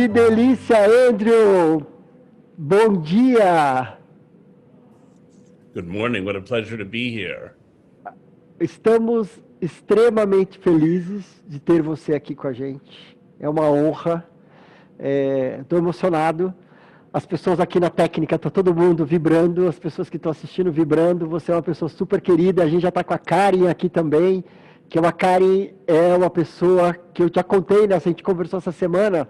Que delícia, Andrew! Bom dia! Good morning, what a pleasure to be here. Estamos extremamente felizes de ter você aqui com a gente. É uma honra. Estou emocionado. As pessoas aqui na técnica, está todo mundo vibrando, as pessoas que estão assistindo vibrando. Você é uma pessoa super querida. A gente já está com a Karen aqui também, que a Karen é uma pessoa que eu já contei, né? A gente conversou essa semana,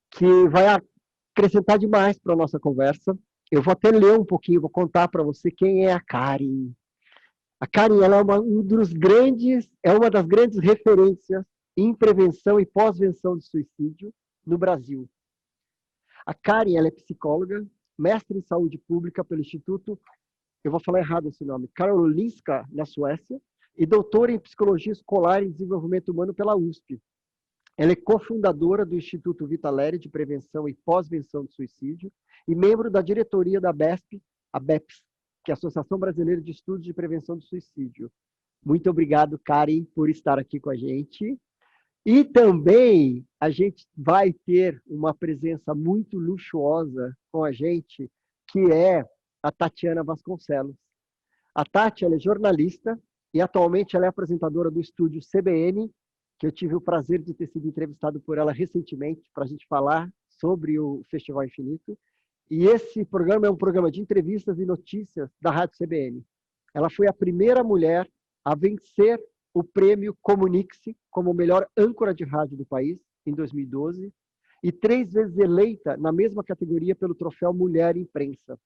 que vai acrescentar demais para a nossa conversa. Eu vou até ler um pouquinho, vou contar para você quem é a Karen. A Karen, ela é uma das grandes referências em prevenção e pós-venção de suicídio no Brasil. A Karen, ela é psicóloga, mestre em saúde pública pelo Instituto, eu vou falar errado esse nome, Karolinska, na Suécia, e doutora em psicologia escolar e desenvolvimento humano pela USP. Ela é cofundadora do Instituto Vitaleri de Prevenção e Pós-Venção de Suicídio e membro da diretoria da BESP, a BEPS, que é a Associação Brasileira de Estudos de Prevenção do Suicídio. Muito obrigado, Karen, por estar aqui com a gente. E também a gente vai ter uma presença muito luxuosa com a gente, que é a Tatiana Vasconcelos. A Tati, ela é jornalista e atualmente ela é apresentadora do estúdio CBN, que eu tive o prazer de ter sido entrevistado por ela recentemente para a gente falar sobre o Festival Infinito. E esse programa é um programa de entrevistas e notícias da Rádio CBN. Ela foi a primeira mulher a vencer o prêmio Comunique-se como melhor âncora de rádio do país, em 2012, e 3 vezes eleita na mesma categoria pelo troféu Mulher Imprensa.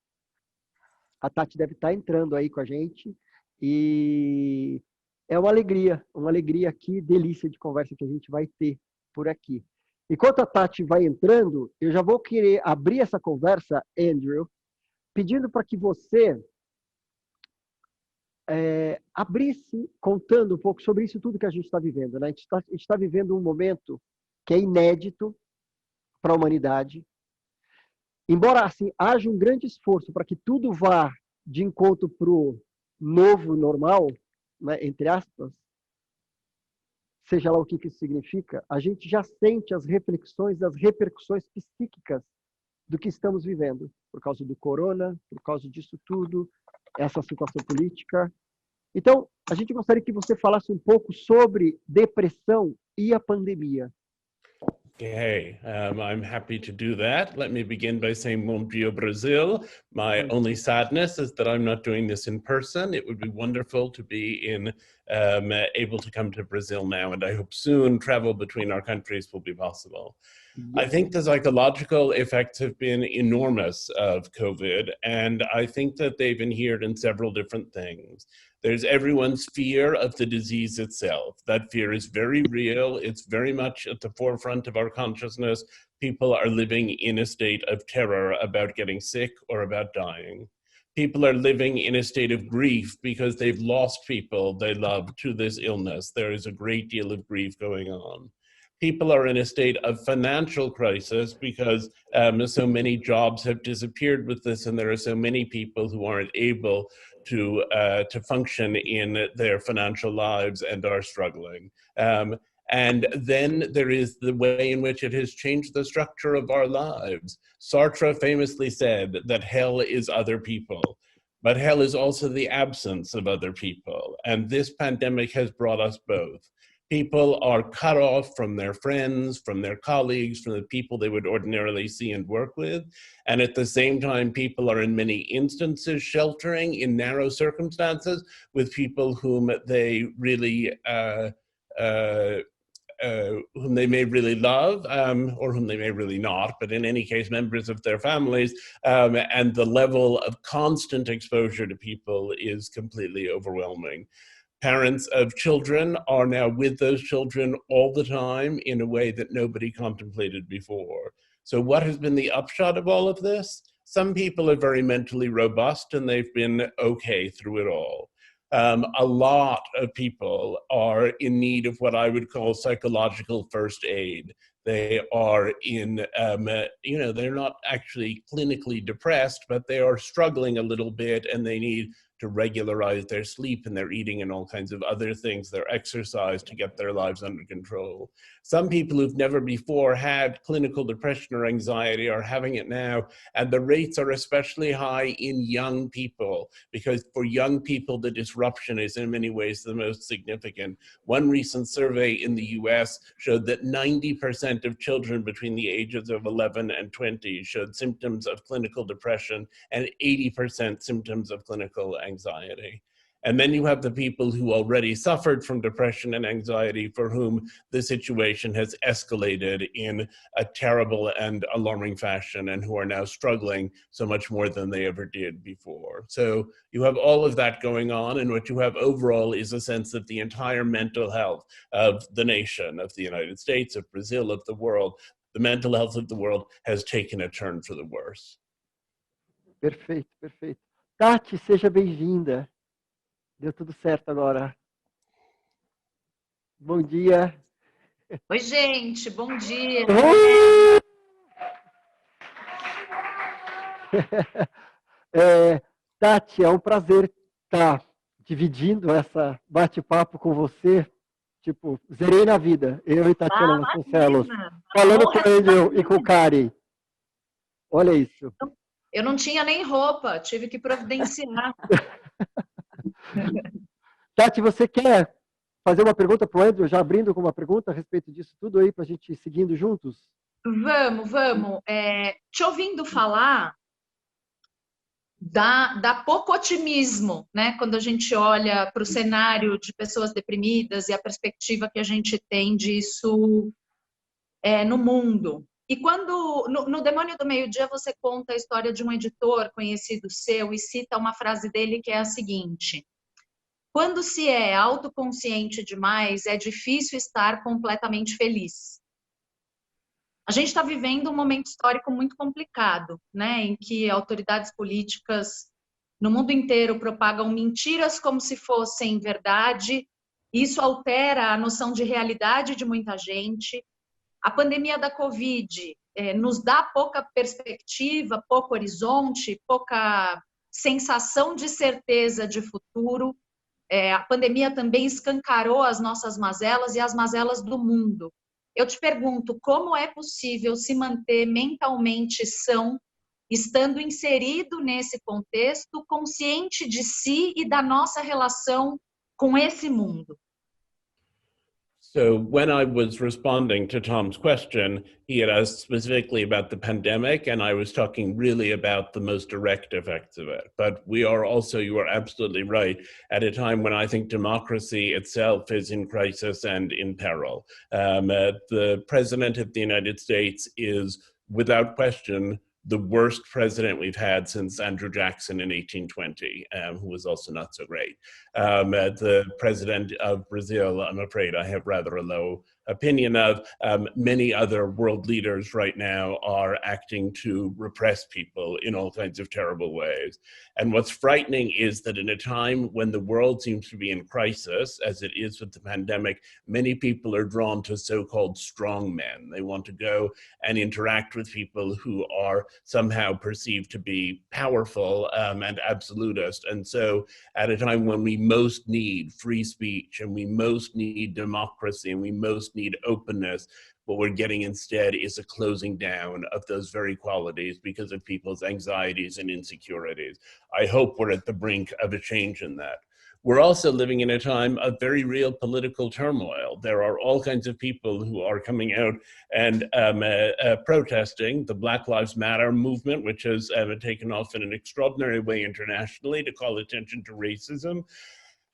A Tati deve estar entrando aí com a gente, e é uma alegria, que delícia de conversa que a gente vai ter por aqui. Enquanto a Tati vai entrando, eu já vou querer abrir essa conversa, Andrew, pedindo para que você abrisse, contando um pouco sobre isso tudo que a gente está vivendo. Né? A gente está vivendo um momento que é inédito para a humanidade. Embora assim, haja um grande esforço para que tudo vá de encontro para o novo normal, né, entre aspas, seja lá o que isso significa, a gente já sente as reflexões das repercussões psíquicas do que estamos vivendo, por causa do corona, por causa disso tudo, essa situação política. Então, a gente gostaria que você falasse um pouco sobre depressão e a pandemia. Okay, I'm happy to do that. Let me begin by saying Bom dia, Brazil. My only sadness is that I'm not doing this in person. It would be wonderful to be able to come to Brazil now, and I hope soon travel between our countries will be possible. I think the psychological effects have been enormous of COVID, and I think that they've inhered in several different things. There's everyone's fear of the disease itself. That fear is very real. It's very much at the forefront of our consciousness. People are living in a state of terror about getting sick or about dying. People are living in a state of grief because they've lost people they love to this illness. There is a great deal of grief going on. People are in a state of financial crisis because so many jobs have disappeared with this, and there are so many people who aren't able to function in their financial lives and are struggling. And then there is the way in which it has changed the structure of our lives. Sartre famously said that hell is other people, but hell is also the absence of other people. And this pandemic has brought us both. People are cut off from their friends, from their colleagues, from the people they would ordinarily see and work with. And at the same time, people are in many instances sheltering in narrow circumstances with people whom they really whom they may really love, or whom they may really not, but in any case, members of their families, and the level of constant exposure to people is completely overwhelming. Parents of children are now with those children all the time in a way that nobody contemplated before. So what has been the upshot of all of this? Some people are very mentally robust and they've been okay through it all. A lot of people are in need of what I would call psychological first aid. They are in, you know, they're not actually clinically depressed, but they are struggling a little bit and they need to regularize their sleep and their eating and all kinds of other things, their exercise to get their lives under control. Some people who've never before had clinical depression or anxiety are having it now, and the rates are especially high in young people, because for young people, the disruption is in many ways the most significant. One recent survey in the US showed that 90% of children between the ages of 11 and 20 showed symptoms of clinical depression and 80% symptoms of clinical anxiety. And then you have the people who already suffered from depression and anxiety for whom the situation has escalated in a terrible and alarming fashion and who are now struggling so much more than they ever did before. So you have all of that going on, and what you have overall is a sense that the entire mental health of the nation, of the United States, of Brazil, of the world, the mental health of the world has taken a turn for the worse. Perfeito, perfeito. Tati, seja bem-vinda. Deu tudo certo agora. Bom dia. Oi, gente, bom dia. Tati, é um prazer estar dividindo essa bate-papo com você. Tipo, zerei na vida. Eu e Tatiana Vasconcelos. Falando com o Angel e com o Kari. Olha isso. Eu não tinha nem roupa, tive que providenciar. Tati, você quer fazer uma pergunta para o Andrew, já abrindo com uma pergunta a respeito disso tudo aí, para a gente ir seguindo juntos? Vamos. Te ouvindo falar, dá pouco otimismo, né? Quando a gente olha para o cenário de pessoas deprimidas e a perspectiva que a gente tem disso no mundo. E quando, no Demônio do Meio-Dia, você conta a história de um editor conhecido seu e cita uma frase dele que é a seguinte: quando se é autoconsciente demais, é difícil estar completamente feliz. A gente está vivendo um momento histórico muito complicado, né, em que autoridades políticas no mundo inteiro propagam mentiras como se fossem verdade. Isso altera a noção de realidade de muita gente. A pandemia da Covid nos dá pouca perspectiva, pouco horizonte, pouca sensação de certeza de futuro. A pandemia também escancarou as nossas mazelas e as mazelas do mundo. Eu te pergunto, como é possível se manter mentalmente são, estando inserido nesse contexto, consciente de si e da nossa relação com esse mundo? So when I was responding to Tom's question, he had asked specifically about the pandemic, and I was talking really about the most direct effects of it. But we are also, you are absolutely right, at a time when I think democracy itself is in crisis and in peril. The President of the United States is, without question, the worst president we've had since Andrew Jackson in 1820, who was also not so great. The president of Brazil, I'm afraid I have rather a low opinion of. Many other world leaders right now are acting to repress people in all kinds of terrible ways. And what's frightening is that in a time when the world seems to be in crisis, as it is with the pandemic, many people are drawn to so-called strong men. They want to go and interact with people who are somehow perceived to be powerful and absolutist. And so at a time when we most need free speech and we most need democracy and we most need openness, what we're getting instead is a closing down of those very qualities because of people's anxieties and insecurities. I hope we're at the brink of a change in that. We're also living in a time of very real political turmoil. There are all kinds of people who are coming out and protesting. The Black Lives Matter movement, which has taken off in an extraordinary way internationally to call attention to racism,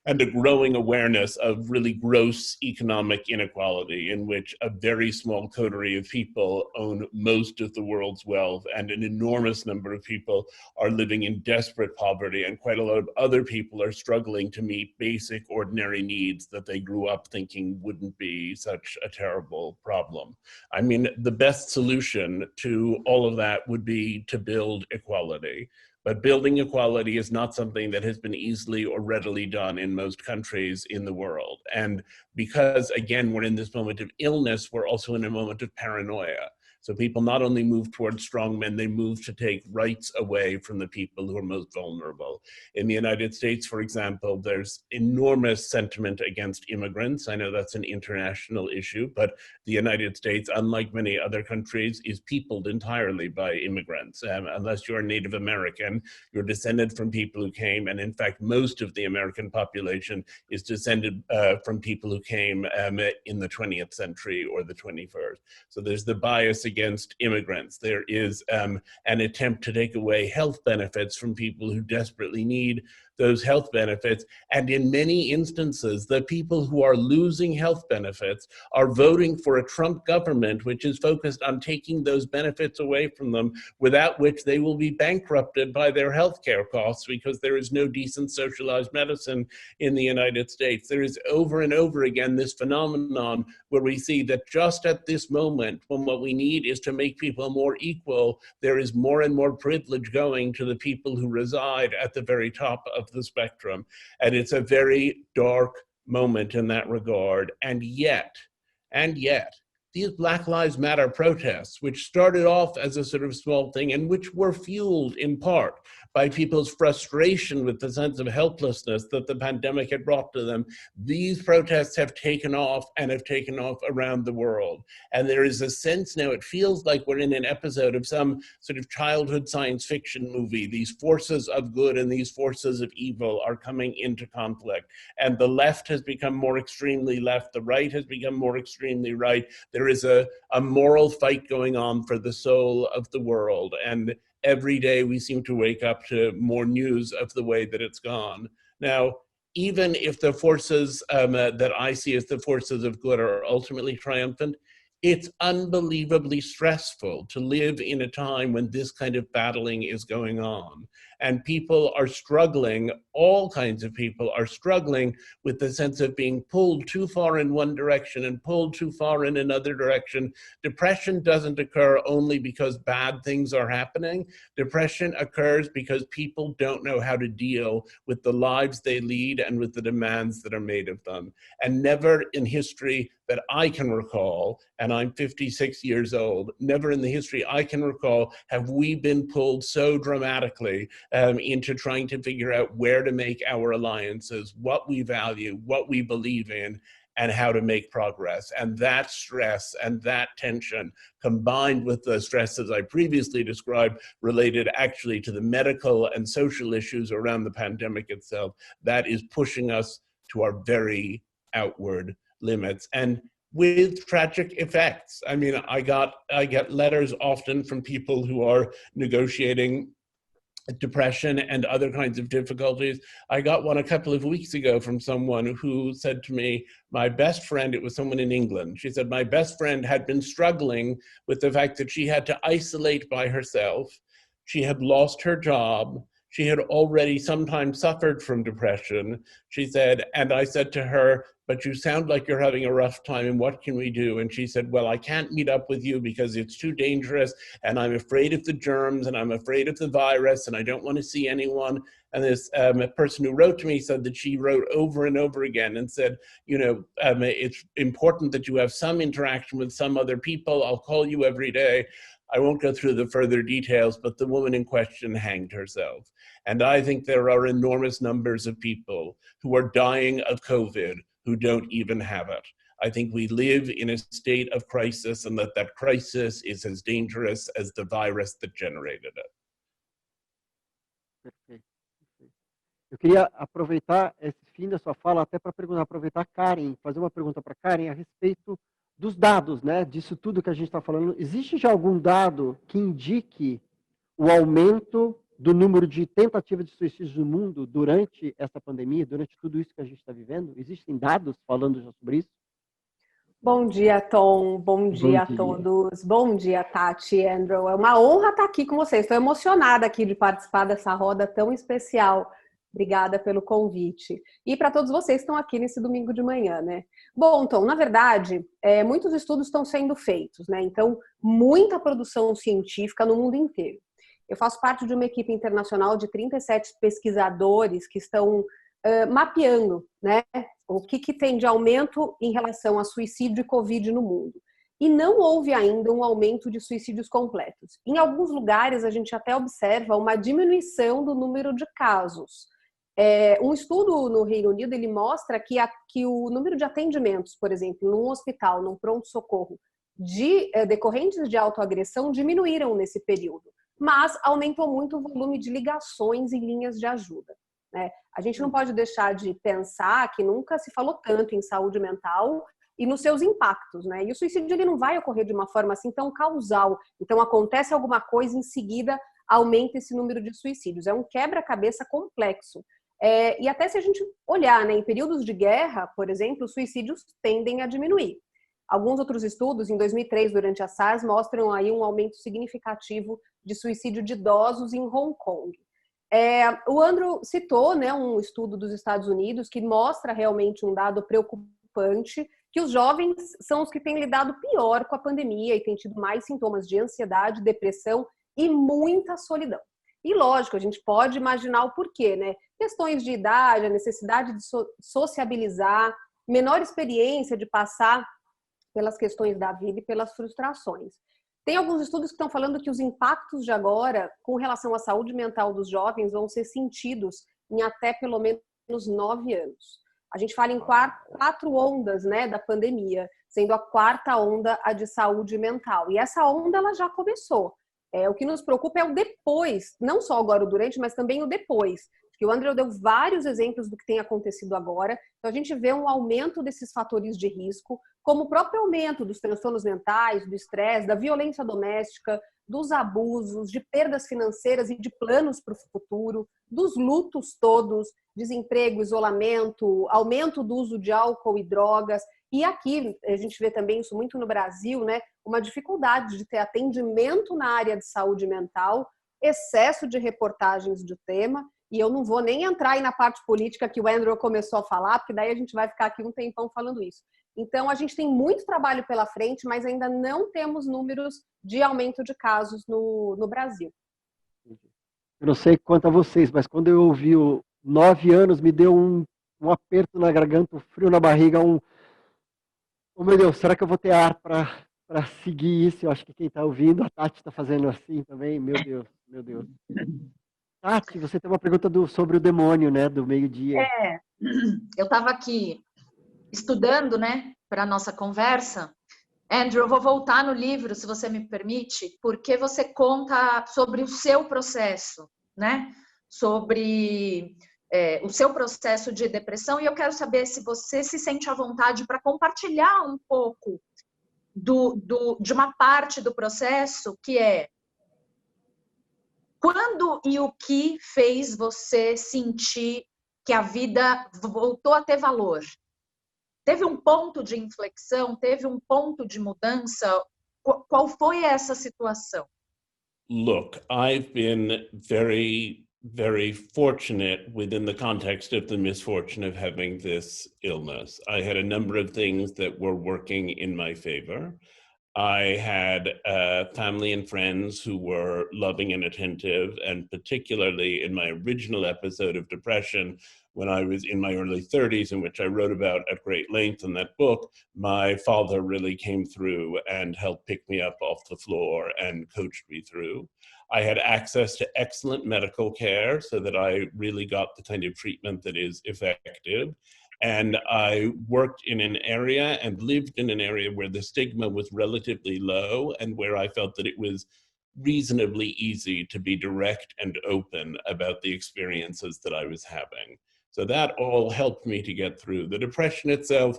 and a growing awareness of really gross economic inequality in which a very small coterie of people own most of the world's wealth, and an enormous number of people are living in desperate poverty, and quite a lot of other people are struggling to meet basic ordinary needs that they grew up thinking wouldn't be such a terrible problem. I mean, the best solution to all of that would be to build equality. But building equality is not something that has been easily or readily done in most countries in the world. And because, again, we're in this moment of illness, we're also in a moment of paranoia. So people not only move towards strongmen, they move to take rights away from the people who are most vulnerable. In the United States, for example, there's enormous sentiment against immigrants. I know that's an international issue, but the United States, unlike many other countries, is peopled entirely by immigrants. Unless you're Native American, you're descended from people who came, and in fact, most of the American population is descended from people who came in the 20th century or the 21st. So there's the bias against immigrants. There is an attempt to take away health benefits from people who desperately need those health benefits. And in many instances, the people who are losing health benefits are voting for a Trump government, which is focused on taking those benefits away from them, without which they will be bankrupted by their healthcare costs because there is no decent socialized medicine in the United States. There is over and over again this phenomenon where we see that just at this moment, when what we need is to make people more equal, there is more and more privilege going to the people who reside at the very top of the spectrum. And it's a very dark moment in that regard. And yet, these Black Lives Matter protests, which started off as a sort of small thing and which were fueled in part by people's frustration with the sense of helplessness that the pandemic had brought to them, these protests have taken off and have taken off around the world. And there is a sense now, it feels like we're in an episode of some sort of childhood science fiction movie. These forces of good and these forces of evil are coming into conflict. And the left has become more extremely left, the right has become more extremely right. There is a moral fight going on for the soul of the world. And every day we seem to wake up to more news of the way that it's gone. Now, even if the forces that I see as the forces of good are ultimately triumphant, it's unbelievably stressful to live in a time when this kind of battling is going on. And people are struggling, all kinds of people are struggling with the sense of being pulled too far in one direction and pulled too far in another direction. Depression doesn't occur only because bad things are happening. Depression occurs because people don't know how to deal with the lives they lead and with the demands that are made of them. And never in history that I can recall, and I'm 56 years old, never in the history I can recall have we been pulled so dramatically into trying to figure out where to make our alliances, what we value, what we believe in, and how to make progress. And that stress and that tension, combined with the stresses I previously described, related actually to the medical and social issues around the pandemic itself, that is pushing us to our very outward limits, and with tragic effects. I mean, I get letters often from people who are negotiating depression and other kinds of difficulties. I got one a couple of weeks ago from someone who said to me, my best friend, it was someone in England, she said, my best friend had been struggling with the fact that she had to isolate by herself. She had lost her job. She had already sometimes suffered from depression. She said, and I said to her, but you sound like you're having a rough time, and what can we do? And she said, well, I can't meet up with you because it's too dangerous, and I'm afraid of the germs, and I'm afraid of the virus, and I don't want to see anyone. And this person who wrote to me said that she wrote over and over again and said, you know, it's important that you have some interaction with some other people. I'll call you every day. I won't go through the further details, but the woman in question hanged herself. And I think there are enormous numbers of people who are dying of COVID who don't even have it. I think we live in a state of crisis, and that crisis is as dangerous as the virus that generated it. Perfeito. Eu queria aproveitar esse fim da sua fala até para aproveitar a Karen, fazer uma pergunta para a Karen a respeito dos dados, né? Disso tudo que a gente está falando. Existe já algum dado que indique o aumento do número de tentativas de suicídio no mundo durante essa pandemia, durante tudo isso que a gente está vivendo? Existem dados falando já sobre isso? Bom dia, Tom. Bom dia a todos. Bom dia, Tati e Andrew. É uma honra estar aqui com vocês. Estou emocionada aqui de participar dessa roda tão especial. Obrigada pelo convite. E para todos vocês que estão aqui nesse domingo de manhã, né? Bom, Tom, na verdade, muitos estudos estão sendo feitos, né? Então, muita produção científica no mundo inteiro. Eu faço parte de uma equipe internacional de 37 pesquisadores que estão mapeando, né, o que tem de aumento em relação a suicídio e Covid no mundo. E não houve ainda um aumento de suicídios completos. Em alguns lugares, a gente até observa uma diminuição do número de casos. Um estudo no Reino Unido, ele mostra que o número de atendimentos, por exemplo, num hospital, num pronto-socorro, decorrentes de autoagressão diminuíram nesse período, mas aumentou muito o volume de ligações e linhas de ajuda. Né? A gente não pode deixar de pensar que nunca se falou tanto em saúde mental e nos seus impactos, né? E o suicídio ele não vai ocorrer de uma forma assim tão causal. Então acontece alguma coisa, em seguida aumenta esse número de suicídios. É um quebra-cabeça complexo. E até se a gente olhar, né, em períodos de guerra, por exemplo, os suicídios tendem a diminuir. Alguns outros estudos, em 2003, durante a SARS, mostram aí um aumento significativo de suicídio de idosos em Hong Kong. O Andrew citou, né, um estudo dos Estados Unidos que mostra realmente um dado preocupante, que os jovens são os que têm lidado pior com a pandemia e têm tido mais sintomas de ansiedade, depressão e muita solidão. E lógico, a gente pode imaginar o porquê, né? Questões de idade, a necessidade de sociabilizar, menor experiência de passar pelas questões da vida e pelas frustrações. Tem alguns estudos que estão falando que os impactos de agora, com relação à saúde mental dos jovens, vão ser sentidos em até pelo menos 9 anos. A gente fala em 4 ondas, né, da pandemia, sendo a 4ª onda a de saúde mental. E essa onda ela já começou. O que nos preocupa é o depois, não só agora o durante, mas também o depois. Que o Andrew deu vários exemplos do que tem acontecido agora. Então a gente vê um aumento desses fatores de risco, como o próprio aumento dos transtornos mentais, do estresse, da violência doméstica, dos abusos, de perdas financeiras e de planos para o futuro, dos lutos todos, desemprego, isolamento, aumento do uso de álcool e drogas. E aqui, a gente vê também isso muito no Brasil, né? Uma dificuldade de ter atendimento na área de saúde mental, excesso de reportagens do tema. E eu não vou nem entrar aí na parte política que o Andrew começou a falar, porque daí a gente vai ficar aqui um tempão falando isso. Então, a gente tem muito trabalho pela frente, mas ainda não temos números de aumento de casos no Brasil. Eu não sei quanto a vocês, mas quando eu ouvi o 9 anos, me deu um aperto na garganta, um frio na barriga, oh meu Deus, será que eu vou ter ar para seguir isso? Eu acho que quem está ouvindo, a Tati está fazendo assim também, meu Deus, meu Deus. Tati, você tem uma pergunta sobre o demônio, né, do meio-dia. Eu estava aqui estudando, né, para a nossa conversa. Andrew, eu vou voltar no livro, se você me permite, porque você conta sobre o seu processo, né, sobre o seu processo de depressão, e eu quero saber se você se sente à vontade para compartilhar um pouco de uma parte do processo que é quando e o que fez você sentir que a vida voltou a ter valor? Teve um ponto de inflexão? Teve um ponto de mudança? Qual foi essa situação? Look, I've been very, very fortunate within the context of the misfortune of having this illness. I had a number of things that were working in my favor. I had family and friends who were loving and attentive, and particularly in my original episode of depression, when I was in my early 30s, in which I wrote about at great length in that book, my father really came through and helped pick me up off the floor and coached me through. I had access to excellent medical care so that I really got the kind of treatment that is effective. And I worked in an area and lived in an area where the stigma was relatively low and where I felt that it was reasonably easy to be direct and open about the experiences that I was having. So that all helped me to get through. The depression itself,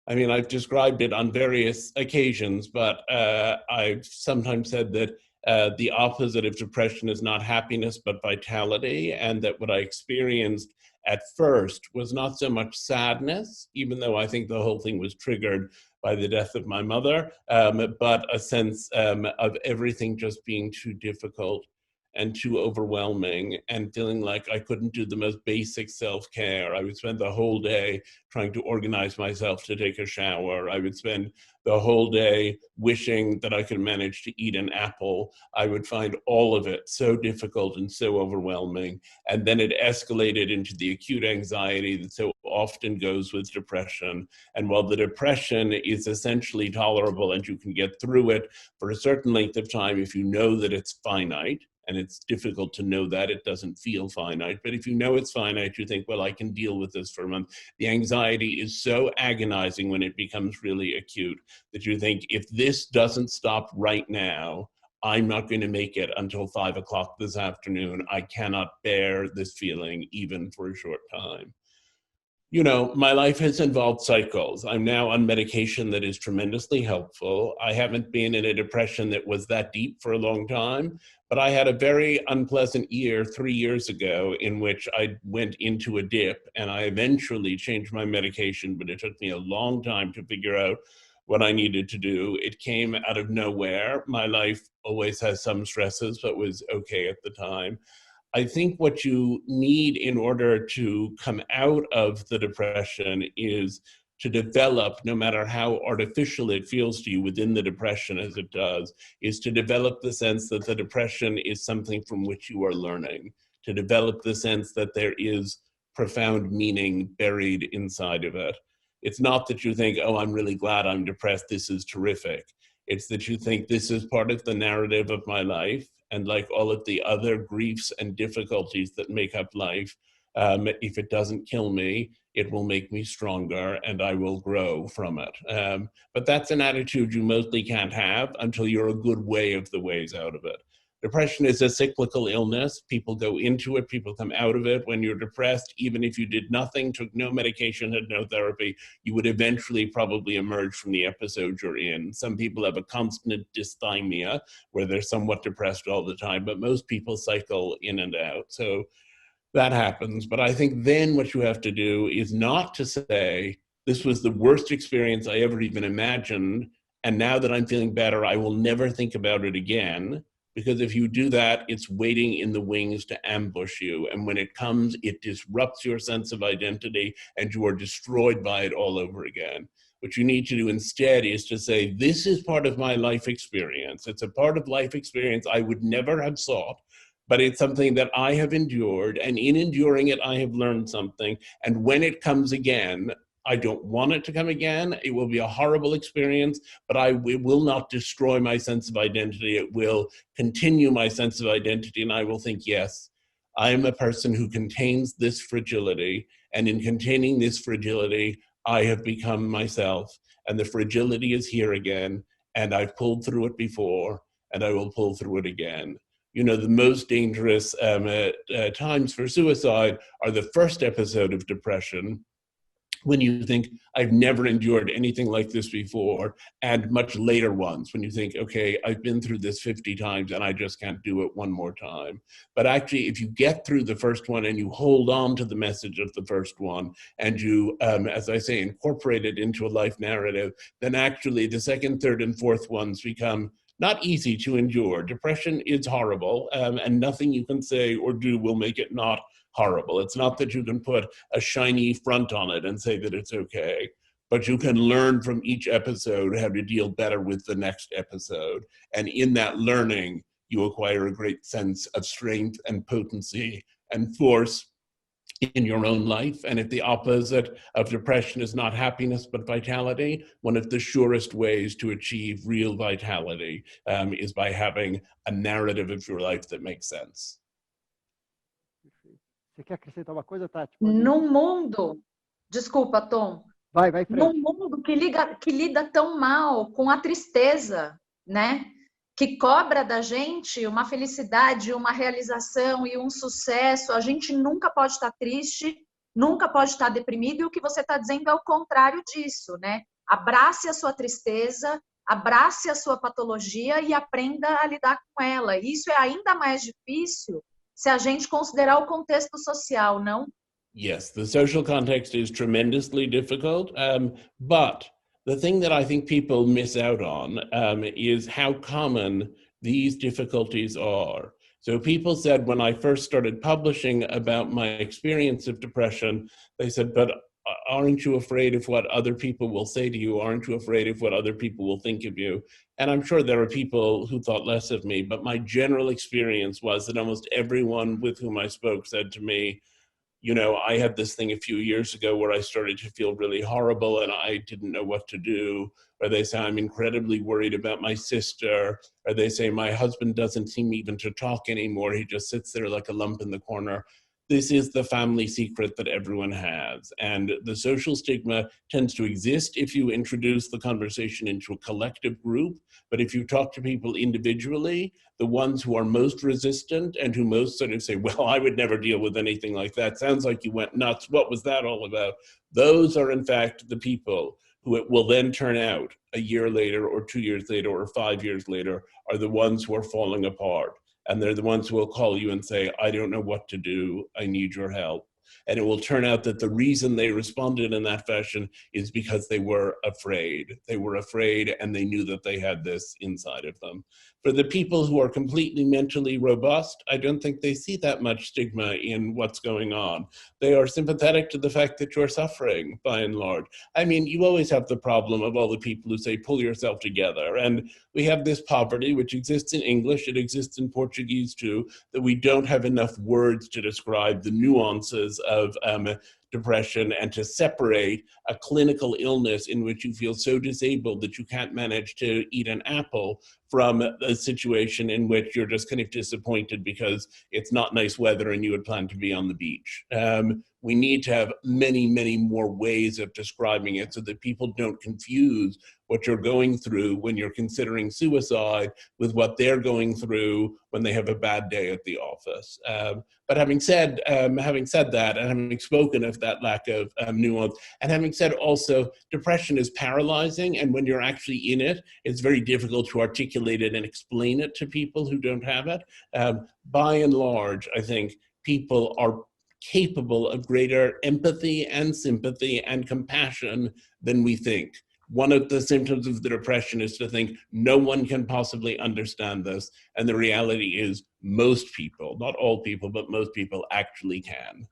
I mean, I've described it on various occasions, but I've sometimes said that the opposite of depression is not happiness, but vitality, and that what I experienced at first was not so much sadness, even though I think the whole thing was triggered by the death of my mother, but a sense of everything just being too difficult and too overwhelming, and feeling like I couldn't do the most basic self-care. I would spend the whole day trying to organize myself to take a shower. I would spend the whole day wishing that I could manage to eat an apple. I would find all of it so difficult and so overwhelming. And then it escalated into the acute anxiety that so often goes with depression. And while the depression is essentially tolerable and you can get through it for a certain length of time if you know that it's finite, and it's difficult to know that, it doesn't feel finite, but if you know it's finite, you think, well, I can deal with this for a month. The anxiety is so agonizing when it becomes really acute that you think, if this doesn't stop right now, I'm not going to make it until 5 o'clock this afternoon. I cannot bear this feeling even for a short time. You know, my life has involved cycles. I'm now on medication that is tremendously helpful. I haven't been in a depression that was that deep for a long time, but I had a very unpleasant year 3 years ago in which I went into a dip, and I eventually changed my medication, but it took me a long time to figure out what I needed to do. It came out of nowhere. My life always has some stresses, but was okay at the time. I think what you need in order to come out of the depression is to develop, no matter how artificial it feels to you within the depression as it does, is to develop the sense that the depression is something from which you are learning, to develop the sense that there is profound meaning buried inside of it. It's not that you think, oh, I'm really glad I'm depressed, this is terrific. It's that you think this is part of the narrative of my life. And like all of the other griefs and difficulties that make up life, if it doesn't kill me, it will make me stronger and I will grow from it. But that's an attitude you mostly can't have until you're a good way of the ways out of it. Depression is a cyclical illness. People go into it, people come out of it. When you're depressed, even if you did nothing, took no medication, had no therapy, you would eventually probably emerge from the episode you're in. Some people have a constant dysthymia, where they're somewhat depressed all the time, but most people cycle in and out. So that happens. But I think then what you have to do is not to say, this was the worst experience I ever even imagined, and now that I'm feeling better, I will never think about it again. Because if you do that, it's waiting in the wings to ambush you. And when it comes, it disrupts your sense of identity and you are destroyed by it all over again. What you need to do instead is to say, this is part of my life experience. It's a part of life experience I would never have sought, but it's something that I have endured. And in enduring it, I have learned something. And when it comes again, I don't want it to come again. It will be a horrible experience, but it will not destroy my sense of identity. It will continue my sense of identity, and I will think, yes, I am a person who contains this fragility, and in containing this fragility, I have become myself, and the fragility is here again, and I've pulled through it before, and I will pull through it again. You know, the most dangerous times for suicide are the first episode of depression, when you think, I've never endured anything like this before, and much later ones, when you think, okay, I've been through this 50 times and I just can't do it one more time. But actually, if you get through the first one and you hold on to the message of the first one, and you, as I say, incorporate it into a life narrative, then actually the second, third, and fourth ones become not easy to endure. Depression is horrible, and nothing you can say or do will make it not horrible. It's not that you can put a shiny front on it and say that it's okay, but you can learn from each episode how to deal better with the next episode. And in that learning, you acquire a great sense of strength and potency and force in your own life. And if the opposite of depression is not happiness, but vitality, one of the surest ways to achieve real vitality is by having a narrative of your life that makes sense. Você quer acrescentar uma coisa, Tati? Num mundo, desculpa, Tom, vai frente. Num mundo que lida tão mal com a tristeza, né? Que cobra da gente uma felicidade, uma realização e um sucesso, a gente nunca pode estar triste, nunca pode estar deprimido, e o que você está dizendo é o contrário disso, né? Abrace a sua tristeza, abrace a sua patologia e aprenda a lidar com ela. E isso é ainda mais difícil se a gente considerar o contexto social, não? Yes, the social context is tremendously difficult, but the thing that I think people miss out on is how common these difficulties are. So people said when I first started publishing about my experience of depression, they said, but aren't you afraid of what other people will say to you? Aren't you afraid of what other people will think of you? And I'm sure there are people who thought less of me, but my general experience was that almost everyone with whom I spoke said to me, you know, I had this thing a few years ago where I started to feel really horrible and I didn't know what to do. Or they say, I'm incredibly worried about my sister. Or they say, my husband doesn't seem even to talk anymore. He just sits there like a lump in the corner. This is the family secret that everyone has. And the social stigma tends to exist if you introduce the conversation into a collective group. But if you talk to people individually, the ones who are most resistant and who most sort of say, well, I would never deal with anything like that. Sounds like you went nuts. What was that all about? Those are, in fact, the people who it will then turn out a year later or 2 years later or 5 years later are the ones who are falling apart. And they're the ones who will call you and say, I don't know what to do. I need your help. And it will turn out that the reason they responded in that fashion is because they were afraid. They were afraid and they knew that they had this inside of them. For the people who are completely mentally robust, I don't think they see that much stigma in what's going on. They are sympathetic to the fact that you're suffering, by and large. I mean, you always have the problem of all the people who say, pull yourself together. And we have this poverty, which exists in English, it exists in Portuguese too, that we don't have enough words to describe the nuances of depression and to separate a clinical illness in which you feel so disabled that you can't manage to eat an apple from a situation in which you're just kind of disappointed because it's not nice weather and you had planned to be on the beach. We need to have many, many more ways of describing it so that people don't confuse what you're going through when you're considering suicide with what they're going through when they have a bad day at the office. But having said that, and having spoken of that lack of nuance, and having said also, depression is paralyzing, and when you're actually in it, it's very difficult to articulate it and explain it to people who don't have it. By and large, I think people are capable of greater empathy and sympathy and compassion than we think. One of the symptoms of the depression is to think no one can possibly understand this. And the reality is most people, not all people, but most people actually can.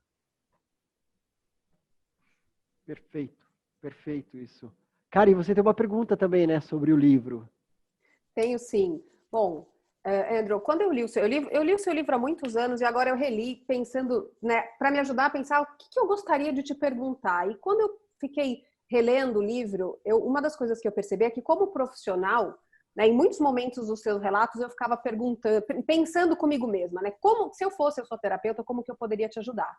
Perfeito, perfeito isso. Karen, você tem uma pergunta também, né, sobre o livro. Tenho sim. Bom, Andrew, quando eu li o seu livro há muitos anos e agora eu reli pensando, né, para me ajudar a pensar o que eu gostaria de te perguntar. E quando eu fiquei relendo o livro, uma das coisas que eu percebi é que como profissional, né, em muitos momentos dos seus relatos eu ficava pensando comigo mesma, né, como se eu fosse a sua terapeuta, como que eu poderia te ajudar?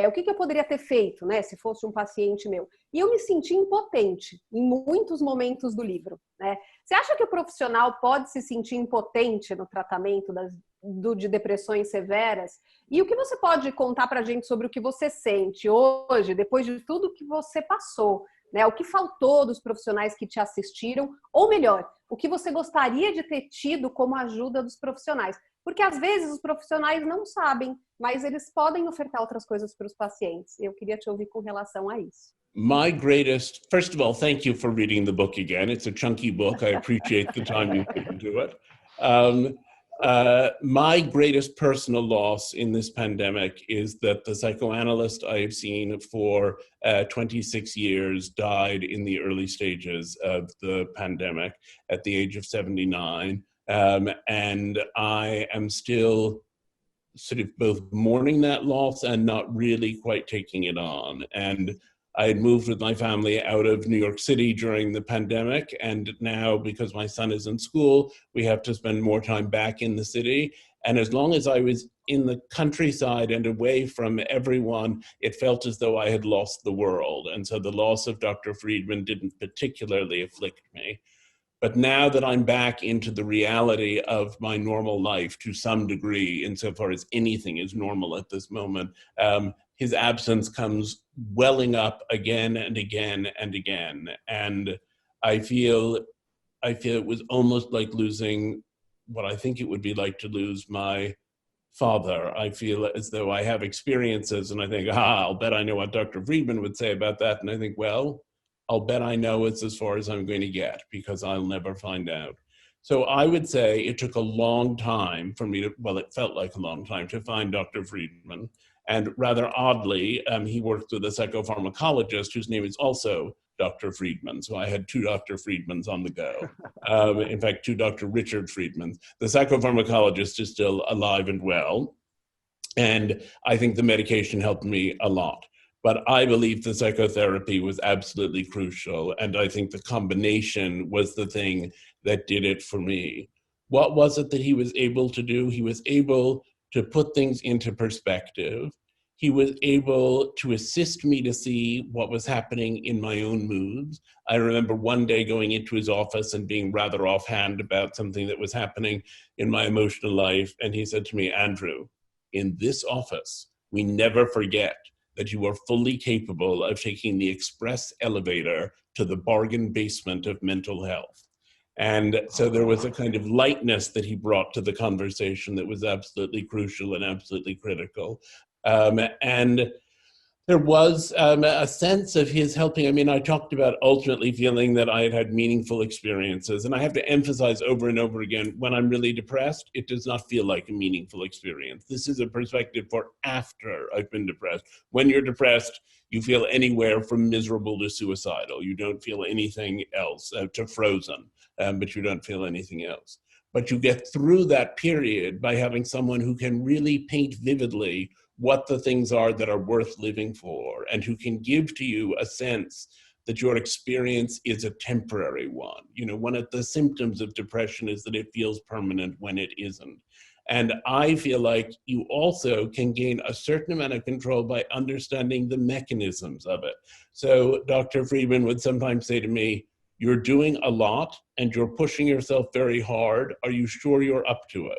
O que eu poderia ter feito, né, se fosse um paciente meu? E eu me senti impotente em muitos momentos do livro, né? Você acha que o profissional pode se sentir impotente no tratamento de depressões severas? E o que você pode contar para a gente sobre o que você sente hoje, depois de tudo que você passou? Né? O que faltou dos profissionais que te assistiram? Ou melhor, o que você gostaria de ter tido como ajuda dos profissionais? Porque às vezes os profissionais não sabem, mas eles podem ofertar outras coisas para os pacientes. Eu queria te ouvir com relação a isso. First of all, thank you for reading the book again. It's a chunky book. I appreciate the time you've given to it. My greatest personal loss in this pandemic is that the psychoanalyst I have seen for 26 years died in the early stages of the pandemic at the age of 79. And I am still sort of both mourning that loss and not really quite taking it on. And I had moved with my family out of New York City during the pandemic, and now because my son is in school, we have to spend more time back in the city. And as long as I was in the countryside and away from everyone, it felt as though I had lost the world. And so the loss of Dr. Friedman didn't particularly afflict me. But now that I'm back into the reality of my normal life to some degree, insofar as anything is normal at this moment, his absence comes welling up again and again and again. And I feel it was almost like losing what I think it would be like to lose my father. I feel as though I have experiences and I think, I'll bet I know what Dr. Friedman would say about that. And I think, well, I'll bet I know it's as far as I'm going to get because I'll never find out. So I would say it took a long time for me to, well, it felt like a long time to find Dr. Friedman. And rather oddly, he worked with a psychopharmacologist whose name is also Dr. Friedman. So I had two Dr. Friedmans on the go. In fact, two Dr. Richard Friedmans. The psychopharmacologist is still alive and well. And I think the medication helped me a lot. But I believe the psychotherapy was absolutely crucial. And I think the combination was the thing that did it for me. What was it that he was able to do? He was able to put things into perspective. He was able to assist me to see what was happening in my own moods. I remember one day going into his office and being rather offhand about something that was happening in my emotional life. And he said to me, Andrew, in this office, we never forget that you are fully capable of taking the express elevator to the bargain basement of mental health. And so there was a kind of lightness that he brought to the conversation that was absolutely crucial and absolutely critical. And there was a sense of his helping. I mean, I talked about ultimately feeling that I had had meaningful experiences. And I have to emphasize over and over again, when I'm really depressed, it does not feel like a meaningful experience. This is a perspective for after I've been depressed. When you're depressed, you feel anywhere from miserable to suicidal. You don't feel anything else, to frozen, but you don't feel anything else. But you get through that period by having someone who can really paint vividly what the things are that are worth living for, and who can give to you a sense that your experience is a temporary one. You know, one of the symptoms of depression is that it feels permanent when it isn't. And I feel like you also can gain a certain amount of control by understanding the mechanisms of it. So Dr. Friedman would sometimes say to me, you're doing a lot and you're pushing yourself very hard. Are you sure you're up to it?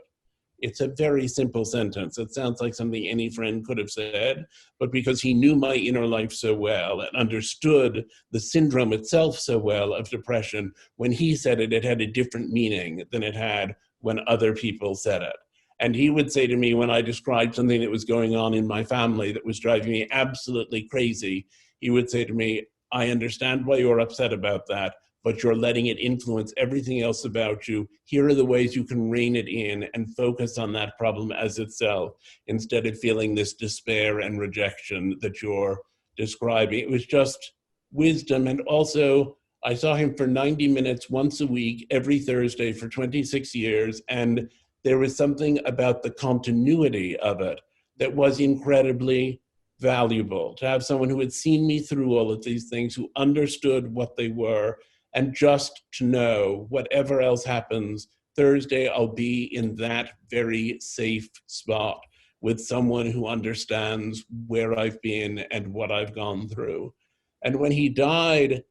It's a very simple sentence. It sounds like something any friend could have said, but because he knew my inner life so well and understood the syndrome itself so well of depression, when he said it, it had a different meaning than it had when other people said it. And he would say to me when I described something that was going on in my family that was driving me absolutely crazy, he would say to me, I understand why you're upset about that, but you're letting it influence everything else about you. Here are the ways you can rein it in and focus on that problem as itself, instead of feeling this despair and rejection that you're describing. It was just wisdom. And also, I saw him for 90 minutes once a week, every Thursday for 26 years. And there was something about the continuity of it that was incredibly valuable. To have someone who had seen me through all of these things, who understood what they were, and just to know whatever else happens, Thursday I'll be in that very safe spot with someone who understands where I've been and what I've gone through. And when he died,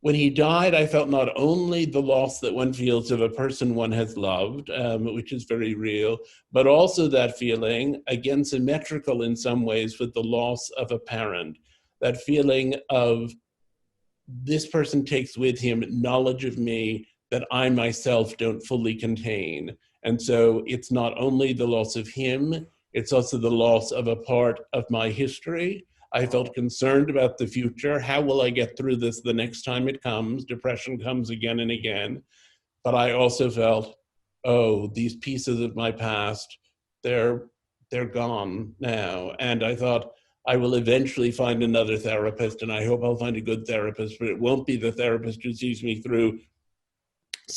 I felt not only the loss that one feels of a person one has loved, which is very real, but also that feeling, again, symmetrical in some ways with the loss of a parent, that feeling of this person takes with him knowledge of me that I myself don't fully contain. And so it's not only the loss of him, it's also the loss of a part of my history. I felt concerned about the future. How will I get through this the next time it comes? Depression comes again and again. But I also felt, oh, these pieces of my past, they're gone now. And I thought, I will eventually find another therapist, and I hope I'll find a good therapist, but it won't be the therapist who sees me through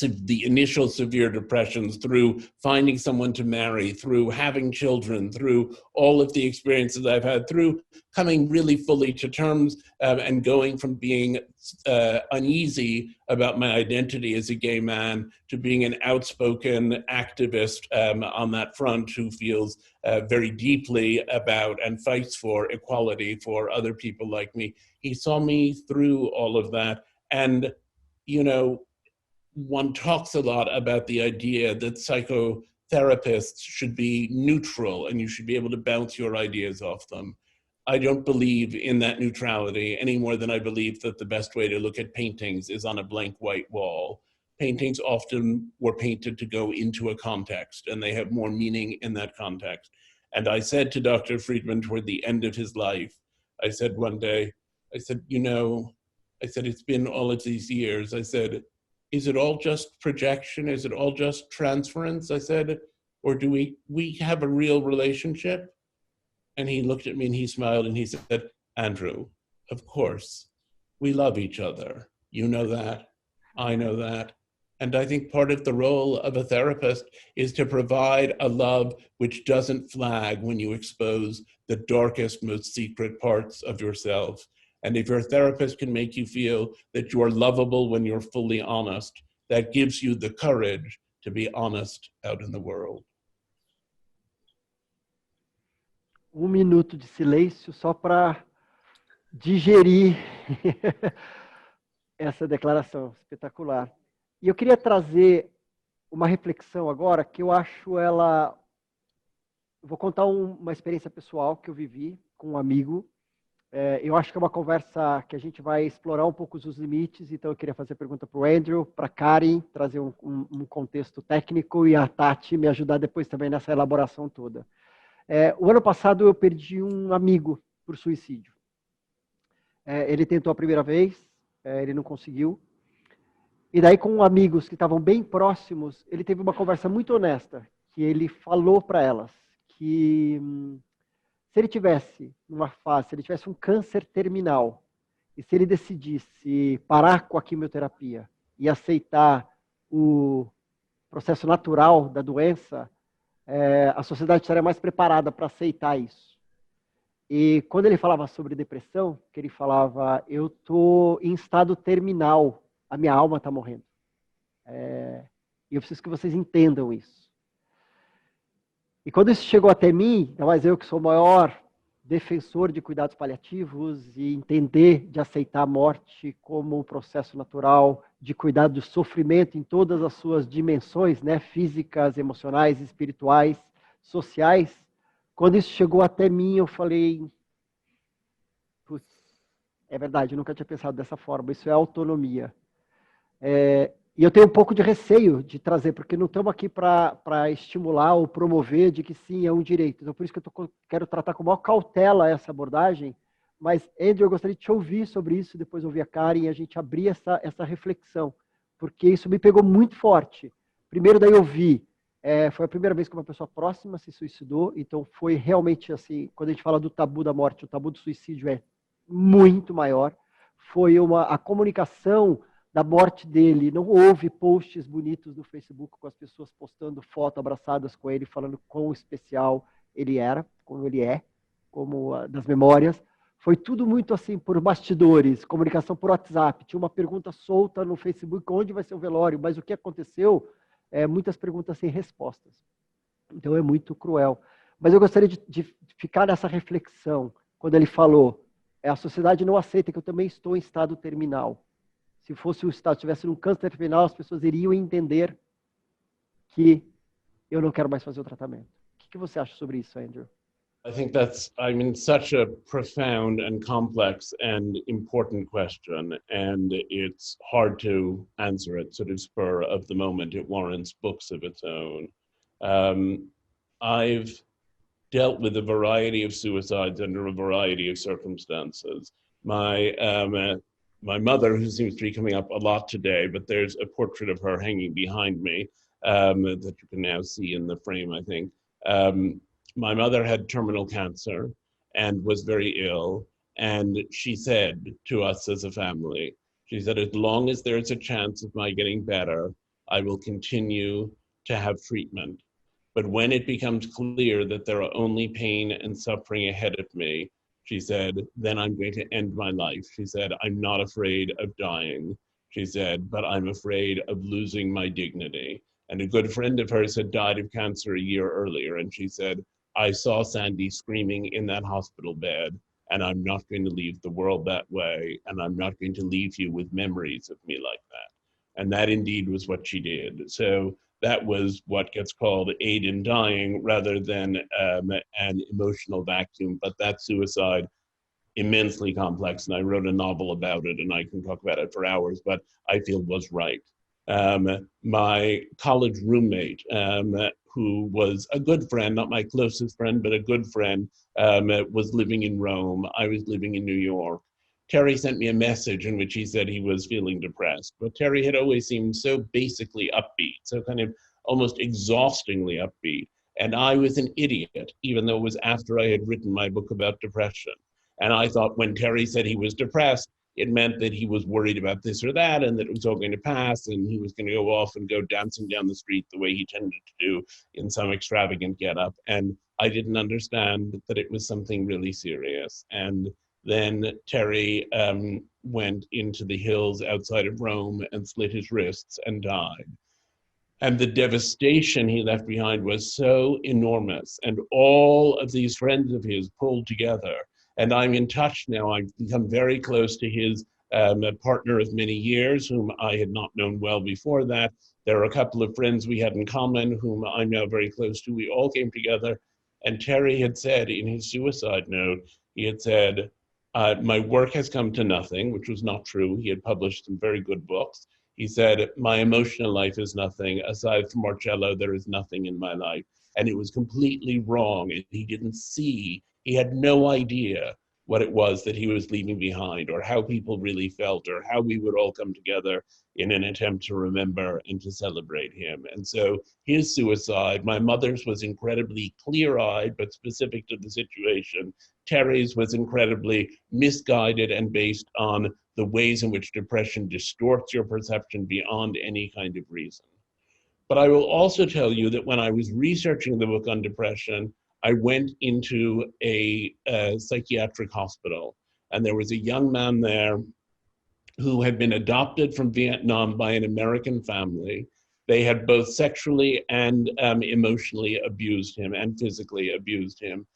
the initial severe depressions, through finding someone to marry, through having children, through all of the experiences I've had, through coming really fully to terms and going from being uneasy about my identity as a gay man to being an outspoken activist on that front who feels very deeply about and fights for equality for other people like me. He saw me through all of that. And, you know, one talks a lot about the idea that psychotherapists should be neutral and you should be able to bounce your ideas off them. I don't believe in that neutrality any more than I believe that the best way to look at paintings is on a blank white wall. Paintings often were painted to go into a context, and they have more meaning in that context. And I said to Dr. Friedman toward the end of his life, I said one day, I said, you know, I said, it's been all of these years. I said, is it all just projection? Is it all just transference? I said, or do we have a real relationship? And he looked at me and he smiled and he said, Andrew, of course, we love each other. You know that, I know that. And I think part of the role of a therapist is to provide a love which doesn't flag when you expose the darkest, most secret parts of yourself. And if your therapist can make you feel that you are lovable when you're fully honest, that gives you the courage to be honest out in the world. 1 minuto de silêncio só para digerir essa declaração espetacular. E eu queria trazer uma reflexão agora que eu acho ela... Vou contar uma experiência pessoal que eu vivi com um amigo. Eu acho que é uma conversa que a gente vai explorar um pouco os limites, então eu queria fazer pergunta para o Andrew, para a Karen, trazer um contexto técnico e a Tati me ajudar depois também nessa elaboração toda. O ano passado eu perdi um amigo por suicídio. Ele tentou a primeira vez, ele não conseguiu. E daí com amigos que estavam bem próximos, ele teve uma conversa muito honesta, que ele falou para elas que se ele tivesse numa fase, se ele tivesse um câncer terminal, e se ele decidisse parar com a quimioterapia e aceitar o processo natural da doença, a sociedade estaria mais preparada para aceitar isso. E quando ele falava sobre depressão, que ele falava, eu estou em estado terminal, a minha alma está morrendo. E eu preciso que vocês entendam isso. E quando isso chegou até mim, ainda mais eu que sou o maior defensor de cuidados paliativos e entender de aceitar a morte como um processo natural, de cuidar do sofrimento em todas as suas dimensões, né, físicas, emocionais, espirituais, sociais, quando isso chegou até mim, eu falei, putz, é verdade, eu nunca tinha pensado dessa forma, isso é autonomia. E eu tenho um pouco de receio de trazer, porque não estamos aqui para estimular ou promover de que sim, é um direito. Então, por isso que eu quero tratar com maior cautela essa abordagem. Mas, Andrew, eu gostaria de te ouvir sobre isso, depois ouvir a Karen e a gente abrir essa reflexão, porque isso me pegou muito forte. Primeiro, daí eu vi, foi a primeira vez que uma pessoa próxima se suicidou, então foi realmente assim, quando a gente fala do tabu da morte, o tabu do suicídio é muito maior. Foi a comunicação da morte dele, não houve posts bonitos no Facebook com as pessoas postando foto abraçadas com ele, falando quão especial ele era, como ele é, como das memórias. Foi tudo muito assim, por bastidores, comunicação por WhatsApp. Tinha uma pergunta solta no Facebook, onde vai ser o velório, mas o que aconteceu? Muitas perguntas sem respostas. Então é muito cruel. Mas eu gostaria de ficar nessa reflexão, quando ele falou, a sociedade não aceita que eu também estou em estado terminal. Se fosse o estado, estivesse num câncer terminal, as pessoas iriam entender que eu não quero mais fazer o tratamento. O que você acha sobre isso, Andrew? I think that's, such a profound and complex and important question, and it's hard to answer it sort of spur of the moment. It warrants books of its own. I've dealt with a variety of suicides under a variety of circumstances. My mother, who seems to be coming up a lot today, but there's a portrait of her hanging behind me that you can now see in the frame, I think. My mother had terminal cancer and was very ill. And she said to us as a family, she said, as long as there's a chance of my getting better, I will continue to have treatment. But when it becomes clear that there are only pain and suffering ahead of me, she said, then I'm going to end my life. She said, I'm not afraid of dying. She said, but I'm afraid of losing my dignity. And a good friend of hers had died of cancer a year earlier. And she said, I saw Sandy screaming in that hospital bed, and I'm not going to leave the world that way. And I'm not going to leave you with memories of me like that. And that indeed was what she did. So that was what gets called aid in dying rather than an emotional vacuum. But that suicide, immensely complex, and I wrote a novel about it, and I can talk about it for hours, but I feel was right. My college roommate, who was a good friend, not my closest friend, but a good friend, was living in Rome. I was living in New York. Terry sent me a message in which he said he was feeling depressed. But Terry had always seemed so basically upbeat, so kind of almost exhaustingly upbeat. And I was an idiot, even though it was after I had written my book about depression. And I thought when Terry said he was depressed, it meant that he was worried about this or that, and that it was all going to pass, and he was going to go off and go dancing down the street the way he tended to do in some extravagant getup. And I didn't understand that it was something really serious. And then Terry went into the hills outside of Rome and slit his wrists and died. And the devastation he left behind was so enormous. And all of these friends of his pulled together. And I'm in touch now. I've become very close to his partner of many years, whom I had not known well before that. There are a couple of friends we had in common, whom I'm now very close to. We all came together. And Terry had said in his suicide note, he had said, my work has come to nothing, which was not true. He had published some very good books. He said, my emotional life is nothing. Aside from Marcello, there is nothing in my life. And it was completely wrong. And he didn't see, he had no idea what it was that he was leaving behind, or how people really felt, or how we would all come together in an attempt to remember and to celebrate him. And so his suicide, my mother's was incredibly clear-eyed, but specific to the situation. Terry's was incredibly misguided and based on the ways in which depression distorts your perception beyond any kind of reason. But I will also tell you that when I was researching the book on depression, I went into a psychiatric hospital, and there was a young man there who had been adopted from Vietnam by an American family. They had both sexually and emotionally abused him and physically abused him.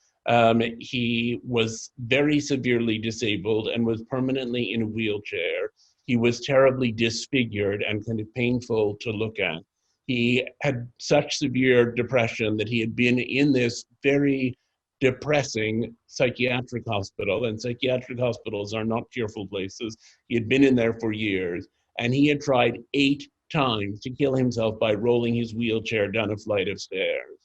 He was very severely disabled and was permanently in a wheelchair. He was terribly disfigured and kind of painful to look at. He had such severe depression that he had been in this very depressing psychiatric hospital, and psychiatric hospitals are not cheerful places. He had been in there for years, and he had tried 8 times to kill himself by rolling his wheelchair down a flight of stairs.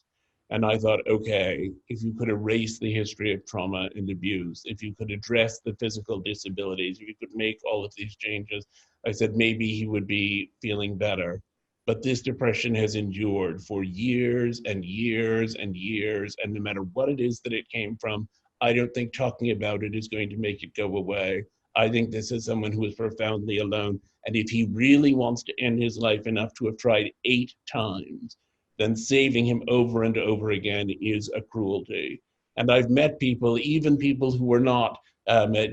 And I thought, okay, if you could erase the history of trauma and abuse, if you could address the physical disabilities, if you could make all of these changes, I said maybe he would be feeling better. But this depression has endured for years and years and years, and no matter what it is that it came from, I don't think talking about it is going to make it go away. I think this is someone who is profoundly alone, and if he really wants to end his life enough to have tried 8 times, then saving him over and over again is a cruelty. And I've met people, even people who were not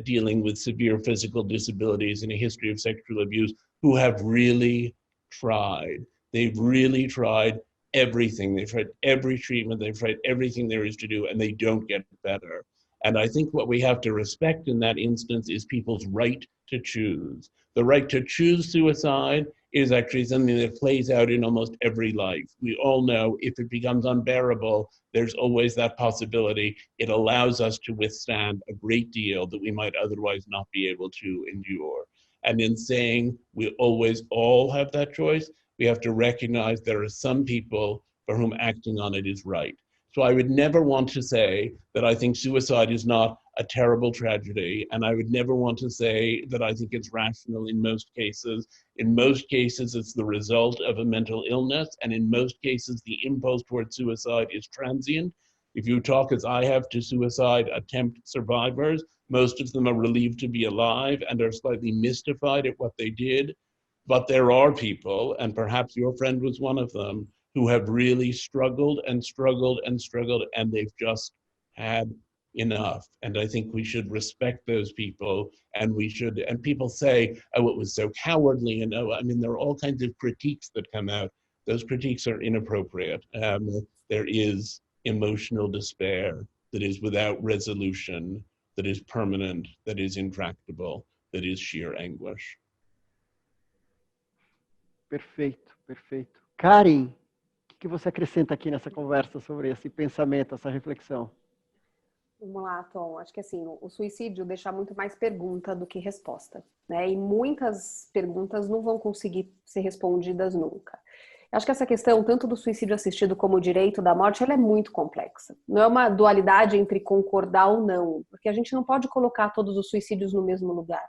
dealing with severe physical disabilities and a history of sexual abuse, who have really tried. They've really tried everything. They've tried every treatment. They've tried everything there is to do, and they don't get better. And I think what we have to respect in that instance is people's right to choose. The right to choose suicide is actually something that plays out in almost every life. We all know if it becomes unbearable, there's always that possibility. It allows us to withstand a great deal that we might otherwise not be able to endure. And in saying we always all have that choice, we have to recognize there are some people for whom acting on it is right. So I would never want to say that I think suicide is not a terrible tragedy, and I would never want to say that I think it's rational in most cases. In most cases, it's the result of a mental illness, and in most cases, the impulse towards suicide is transient. If you talk, as I have, to suicide attempt survivors, most of them are relieved to be alive and are slightly mystified at what they did. But there are people, and perhaps your friend was one of them, who have really struggled and struggled and struggled, and they've just had enough. And I think we should respect those people, and we should, and people say, oh, it was so cowardly, and oh, I mean, there are all kinds of critiques that come out. Those critiques are inappropriate. There is emotional despair that is without resolution, that is permanent, that is intractable, that is sheer anguish. Perfeito, perfeito. Karen, o que você acrescenta aqui nessa conversa sobre esse pensamento, essa reflexão? Vamos lá, Tom. Acho que assim, o suicídio deixa muito mais pergunta do que resposta, né? E muitas perguntas não vão conseguir ser respondidas nunca. Eu acho que essa questão, tanto do suicídio assistido como o direito da morte, ela é muito complexa. Não é uma dualidade entre concordar ou não, porque a gente não pode colocar todos os suicídios no mesmo lugar.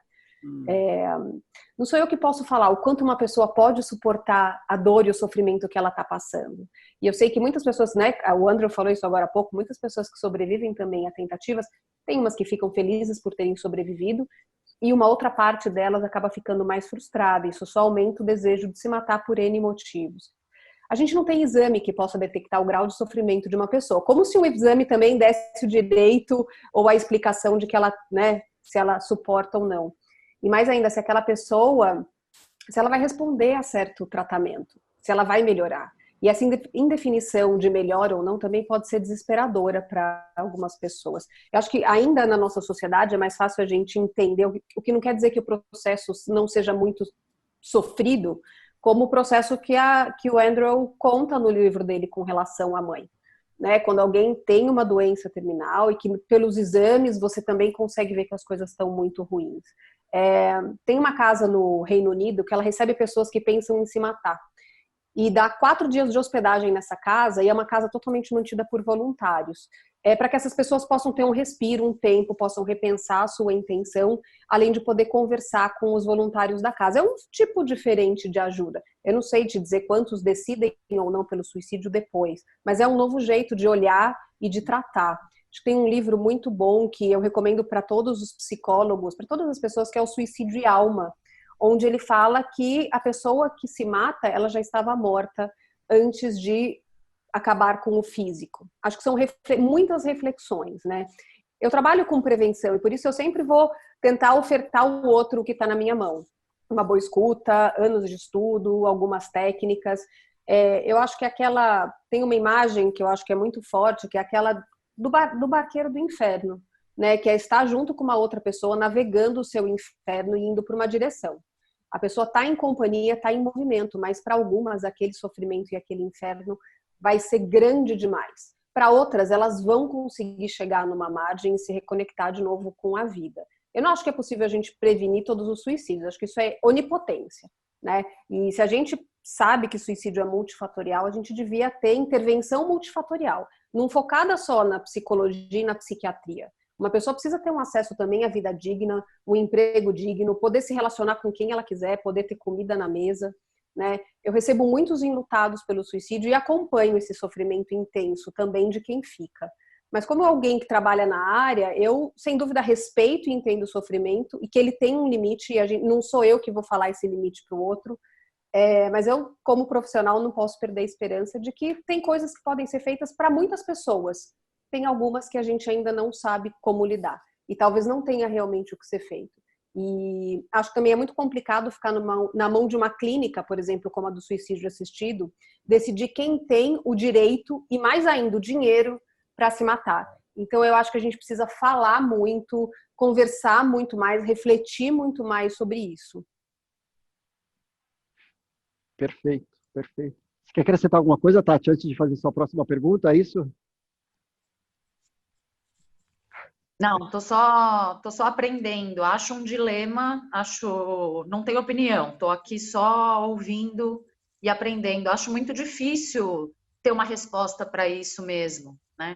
Não sou eu que posso falar o quanto uma pessoa pode suportar a dor e o sofrimento que ela está passando. E eu sei que muitas pessoas, né, o Andrew falou isso agora há pouco, muitas pessoas que sobrevivem também a tentativas, tem umas que ficam felizes por terem sobrevivido, e uma outra parte delas acaba ficando mais frustrada. Isso só aumenta o desejo de se matar por N motivos. A gente não tem exame que possa detectar o grau de sofrimento de uma pessoa, como se o exame também desse o direito ou a explicação de que ela, né, se ela suporta ou não. E mais ainda, se aquela pessoa, se ela vai responder a certo tratamento, se ela vai melhorar. E essa indefinição de melhor ou não também pode ser desesperadora para algumas pessoas. Eu acho que ainda na nossa sociedade é mais fácil a gente entender, o que não quer dizer que o processo não seja muito sofrido, como o processo que o Andrew conta no livro dele com relação à mãe. Né? Quando alguém tem uma doença terminal e que pelos exames você também consegue ver que as coisas estão muito ruins. Tem uma casa no Reino Unido que ela recebe pessoas que pensam em se matar. E dá 4 dias de hospedagem nessa casa, e é uma casa totalmente mantida por voluntários. Para que essas pessoas possam ter um respiro, um tempo, possam repensar a sua intenção, além de poder conversar com os voluntários da casa. É um tipo diferente de ajuda. Eu não sei te dizer quantos decidem ou não pelo suicídio depois, mas é um novo jeito de olhar e de tratar. Acho que tem um livro muito bom que eu recomendo para todos os psicólogos, para todas as pessoas, que é o Suicídio e Alma, onde ele fala que a pessoa que se mata, ela já estava morta antes de acabar com o físico. Acho que são muitas reflexões, né? Eu trabalho com prevenção e por isso eu sempre vou tentar ofertar ao outro o que está na minha mão. Uma boa escuta, anos de estudo, algumas técnicas. Eu acho que tem uma imagem que eu acho que é muito forte, que é aquela do barqueiro do inferno, né? Que é estar junto com uma outra pessoa, navegando o seu inferno e indo para uma direção. A pessoa está em companhia, está em movimento, mas para algumas aquele sofrimento e aquele inferno vai ser grande demais. Para outras, elas vão conseguir chegar numa margem e se reconectar de novo com a vida. Eu não acho que é possível a gente prevenir todos os suicídios, acho que isso é onipotência, né? E se a gente sabe que suicídio é multifatorial, a gente devia ter intervenção multifatorial, não focada só na psicologia e na psiquiatria. Uma pessoa precisa ter um acesso também à vida digna, um emprego digno, poder se relacionar com quem ela quiser, poder ter comida na mesa, né? Eu recebo muitos enlutados pelo suicídio e acompanho esse sofrimento intenso também de quem fica. Mas como alguém que trabalha na área, eu, sem dúvida, respeito e entendo o sofrimento e que ele tem um limite e não sou eu que vou falar esse limite para o outro. Mas eu, como profissional, não posso perder a esperança de que tem coisas que podem ser feitas para muitas pessoas. Tem algumas que a gente ainda não sabe como lidar. E talvez não tenha realmente o que ser feito. E acho que também é muito complicado ficar na mão de uma clínica, por exemplo, como a do suicídio assistido, decidir quem tem o direito e, mais ainda, o dinheiro para se matar. Então, eu acho que a gente precisa falar muito, conversar muito mais, refletir muito mais sobre isso. Perfeito, perfeito. Você quer acrescentar alguma coisa, Tati, antes de fazer sua próxima pergunta, é isso? Não, tô só aprendendo. Acho um dilema, não tenho opinião. Tô aqui só ouvindo e aprendendo. Acho muito difícil ter uma resposta para isso mesmo, né?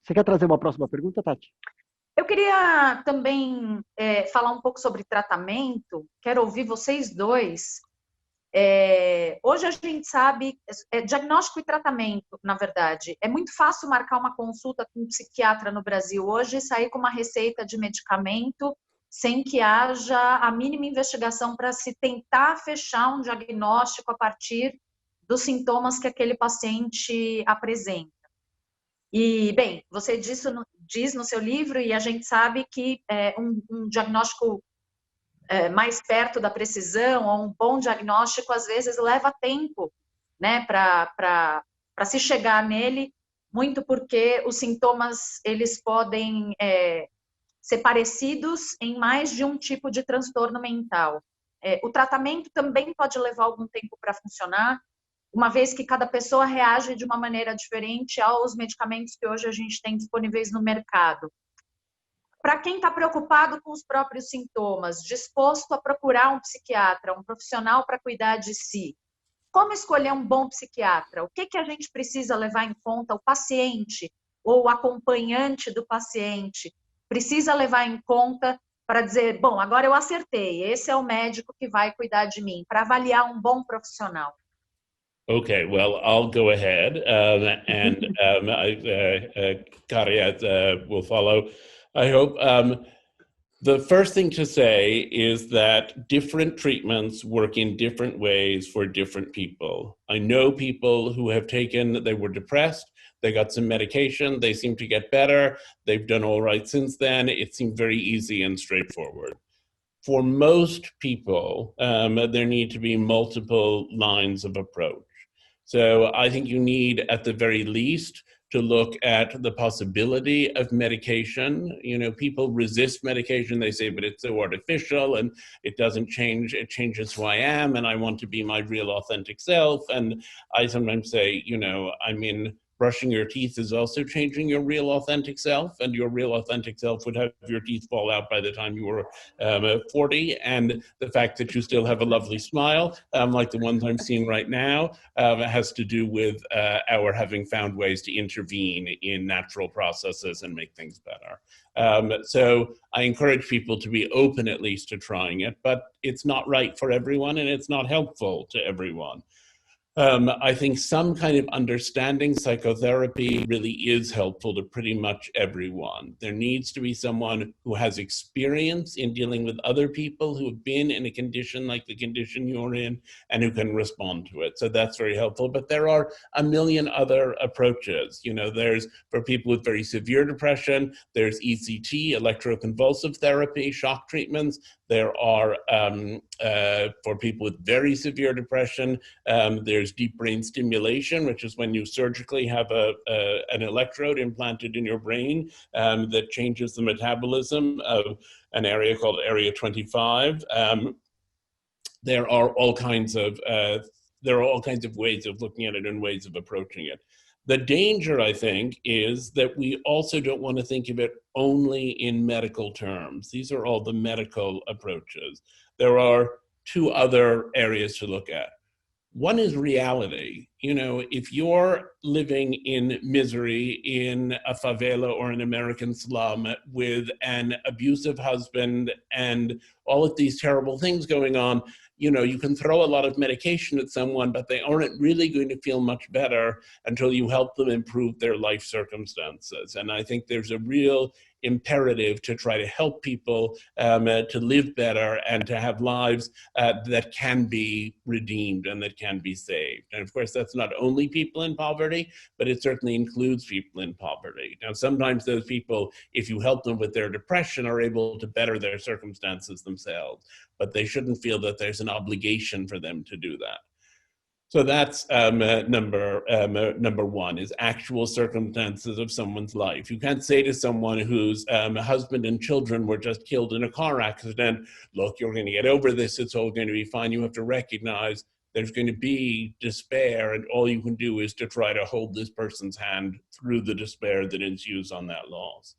Você quer trazer uma próxima pergunta, Tati? Eu queria também falar um pouco sobre tratamento. Quero ouvir vocês dois. Hoje a gente sabe, diagnóstico e tratamento, na verdade. É muito fácil marcar uma consulta com um psiquiatra no Brasil hoje e sair com uma receita de medicamento sem que haja a mínima investigação para se tentar fechar um diagnóstico a partir dos sintomas que aquele paciente apresenta. E, bem, você diz no seu livro, e a gente sabe que um diagnóstico mais perto da precisão, ou um bom diagnóstico, às vezes leva tempo, né, para se chegar nele, muito porque os sintomas, eles podem ser parecidos em mais de um tipo de transtorno mental. O tratamento também pode levar algum tempo para funcionar, uma vez que cada pessoa reage de uma maneira diferente aos medicamentos que hoje a gente tem disponíveis no mercado. Para quem está preocupado com os próprios sintomas, disposto a procurar um psiquiatra, um profissional para cuidar de si, como escolher um bom psiquiatra? O que a gente precisa levar em conta? O paciente ou o acompanhante do paciente precisa levar em conta para dizer, bom, agora eu acertei, esse é o médico que vai cuidar de mim, para avaliar um bom profissional. Okay, well, I'll go ahead, and Kariat will follow, I hope. The first thing to say is that different treatments work in different ways for different people. I know people who have they were depressed, they got some medication, they seem to get better, they've done all right since then. It seemed very easy and straightforward. For most people, there need to be multiple lines of approach. So I think you need, at the very least, to look at the possibility of medication. You know, people resist medication. They say, but it's so artificial and it doesn't change. It changes who I am and I want to be my real authentic self. And I sometimes say, you know, I mean, brushing your teeth is also changing your real authentic self, and your real authentic self would have your teeth fall out by the time you were 40. And the fact that you still have a lovely smile, like the ones I'm seeing right now, has to do with our having found ways to intervene in natural processes and make things better. So I encourage people to be open at least to trying it, but it's not right for everyone and it's not helpful to everyone. I think some kind of understanding psychotherapy really is helpful to pretty much everyone. There needs to be someone who has experience in dealing with other people who have been in a condition like the condition you're in and who can respond to it. So that's very helpful. But there are a million other approaches. You know, there's, for people with very severe depression, there's ECT, electroconvulsive therapy, shock treatments. There are, for people with very severe depression, there's deep brain stimulation, which is when you surgically have an electrode implanted in your brain that changes the metabolism of an area called Area 25. There are all kinds of ways of looking at it and ways of approaching it. The danger, I think, is that we also don't want to think of it only in medical terms. These are all the medical approaches. There are two other areas to look at. One is reality. You know, if you're living in misery in a favela or an American slum with an abusive husband and all of these terrible things going on, you know, you can throw a lot of medication at someone, but they aren't really going to feel much better until you help them improve their life circumstances. And I think there's a real imperative to try to help people to live better and to have lives that can be redeemed and that can be saved. And of course, that's not only people in poverty, but it certainly includes people in poverty. Now, sometimes those people, if you help them with their depression, are able to better their circumstances themselves, but they shouldn't feel that there's an obligation for them to do that. So that's number one, is actual circumstances of someone's life. You can't say to someone whose husband and children were just killed in a car accident, look, you're going to get over this, it's all going to be fine. You have to recognize there's going to be despair, and all you can do is to try to hold this person's hand through the despair that ensues on that loss.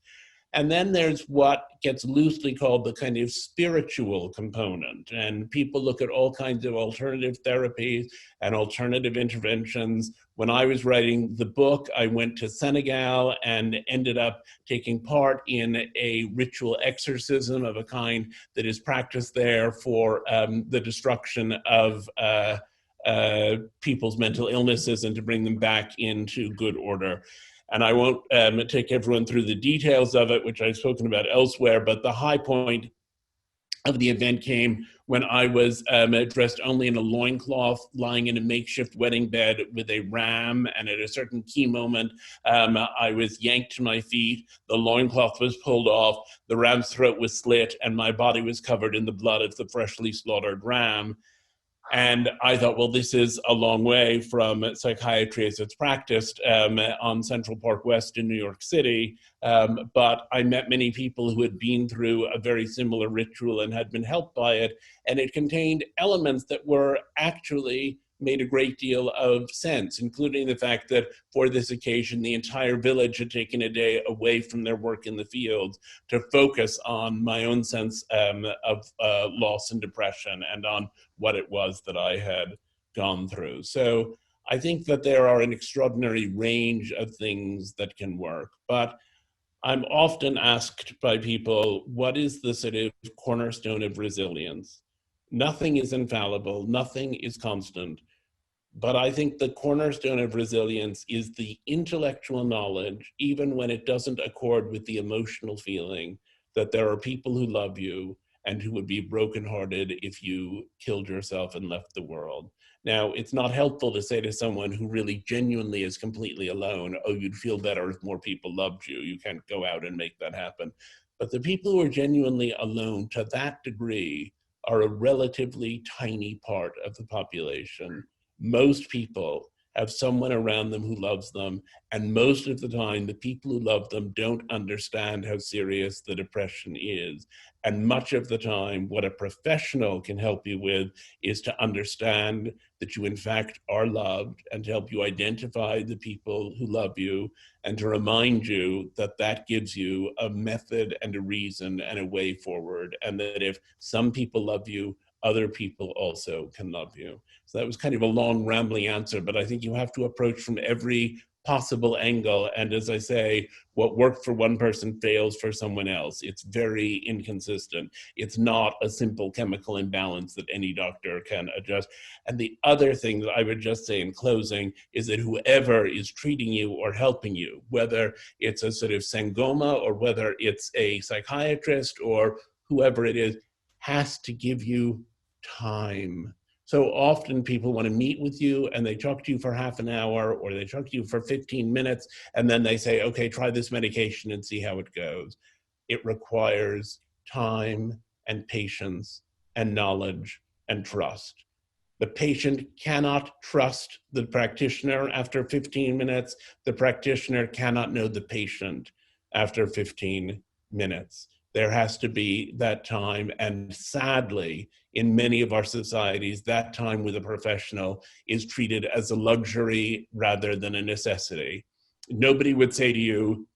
And then there's what gets loosely called the kind of spiritual component. And people look at all kinds of alternative therapies and alternative interventions. When I was writing the book, I went to Senegal and ended up taking part in a ritual exorcism of a kind that is practiced there for the destruction of people's mental illnesses and to bring them back into good order. And I won't take everyone through the details of it, which I've spoken about elsewhere, but the high point of the event came when I was dressed only in a loincloth, lying in a makeshift wedding bed with a ram, and at a certain key moment, I was yanked to my feet, the loincloth was pulled off, the ram's throat was slit, and my body was covered in the blood of the freshly slaughtered ram. And I thought, well, this is a long way from psychiatry as it's practiced on Central Park West in New York City. But I met many people who had been through a very similar ritual and had been helped by it. And it contained elements that were actually made a great deal of sense, including the fact that for this occasion, the entire village had taken a day away from their work in the fields to focus on my own sense of loss and depression and on what it was that I had gone through. So I think that there are an extraordinary range of things that can work, but I'm often asked by people, what is the sort of cornerstone of resilience? Nothing is infallible, nothing is constant, but I think the cornerstone of resilience is the intellectual knowledge, even when it doesn't accord with the emotional feeling, that there are people who love you and who would be brokenhearted if you killed yourself and left the world. Now, it's not helpful to say to someone who really genuinely is completely alone, oh, you'd feel better if more people loved you. You can't go out and make that happen. But the people who are genuinely alone to that degree are a relatively tiny part of the population. Most people have someone around them who loves them, and most of the time, the people who love them don't understand how serious the depression is. And much of the time, what a professional can help you with is to understand that you in fact are loved and to help you identify the people who love you and to remind you that that gives you a method and a reason and a way forward, and that if some people love you, other people also can love you. So that was kind of a long, rambling answer, but I think you have to approach from every possible angle. And as I say, what worked for one person fails for someone else. It's very inconsistent. It's not a simple chemical imbalance that any doctor can adjust. And the other thing that I would just say in closing is that whoever is treating you or helping you, whether it's a sort of Sangoma or whether it's a psychiatrist or whoever it is, has to give you time. So often people want to meet with you and they talk to you for half an hour or they talk to you for 15 minutes and then they say, okay, try this medication and see how it goes. It requires time and patience and knowledge and trust. The patient cannot trust the practitioner after 15 minutes. The practitioner cannot know the patient after 15 minutes. There has to be that time, and sadly, in many of our societies, that time with a professional is treated as a luxury rather than a necessity. Nobody would say to you,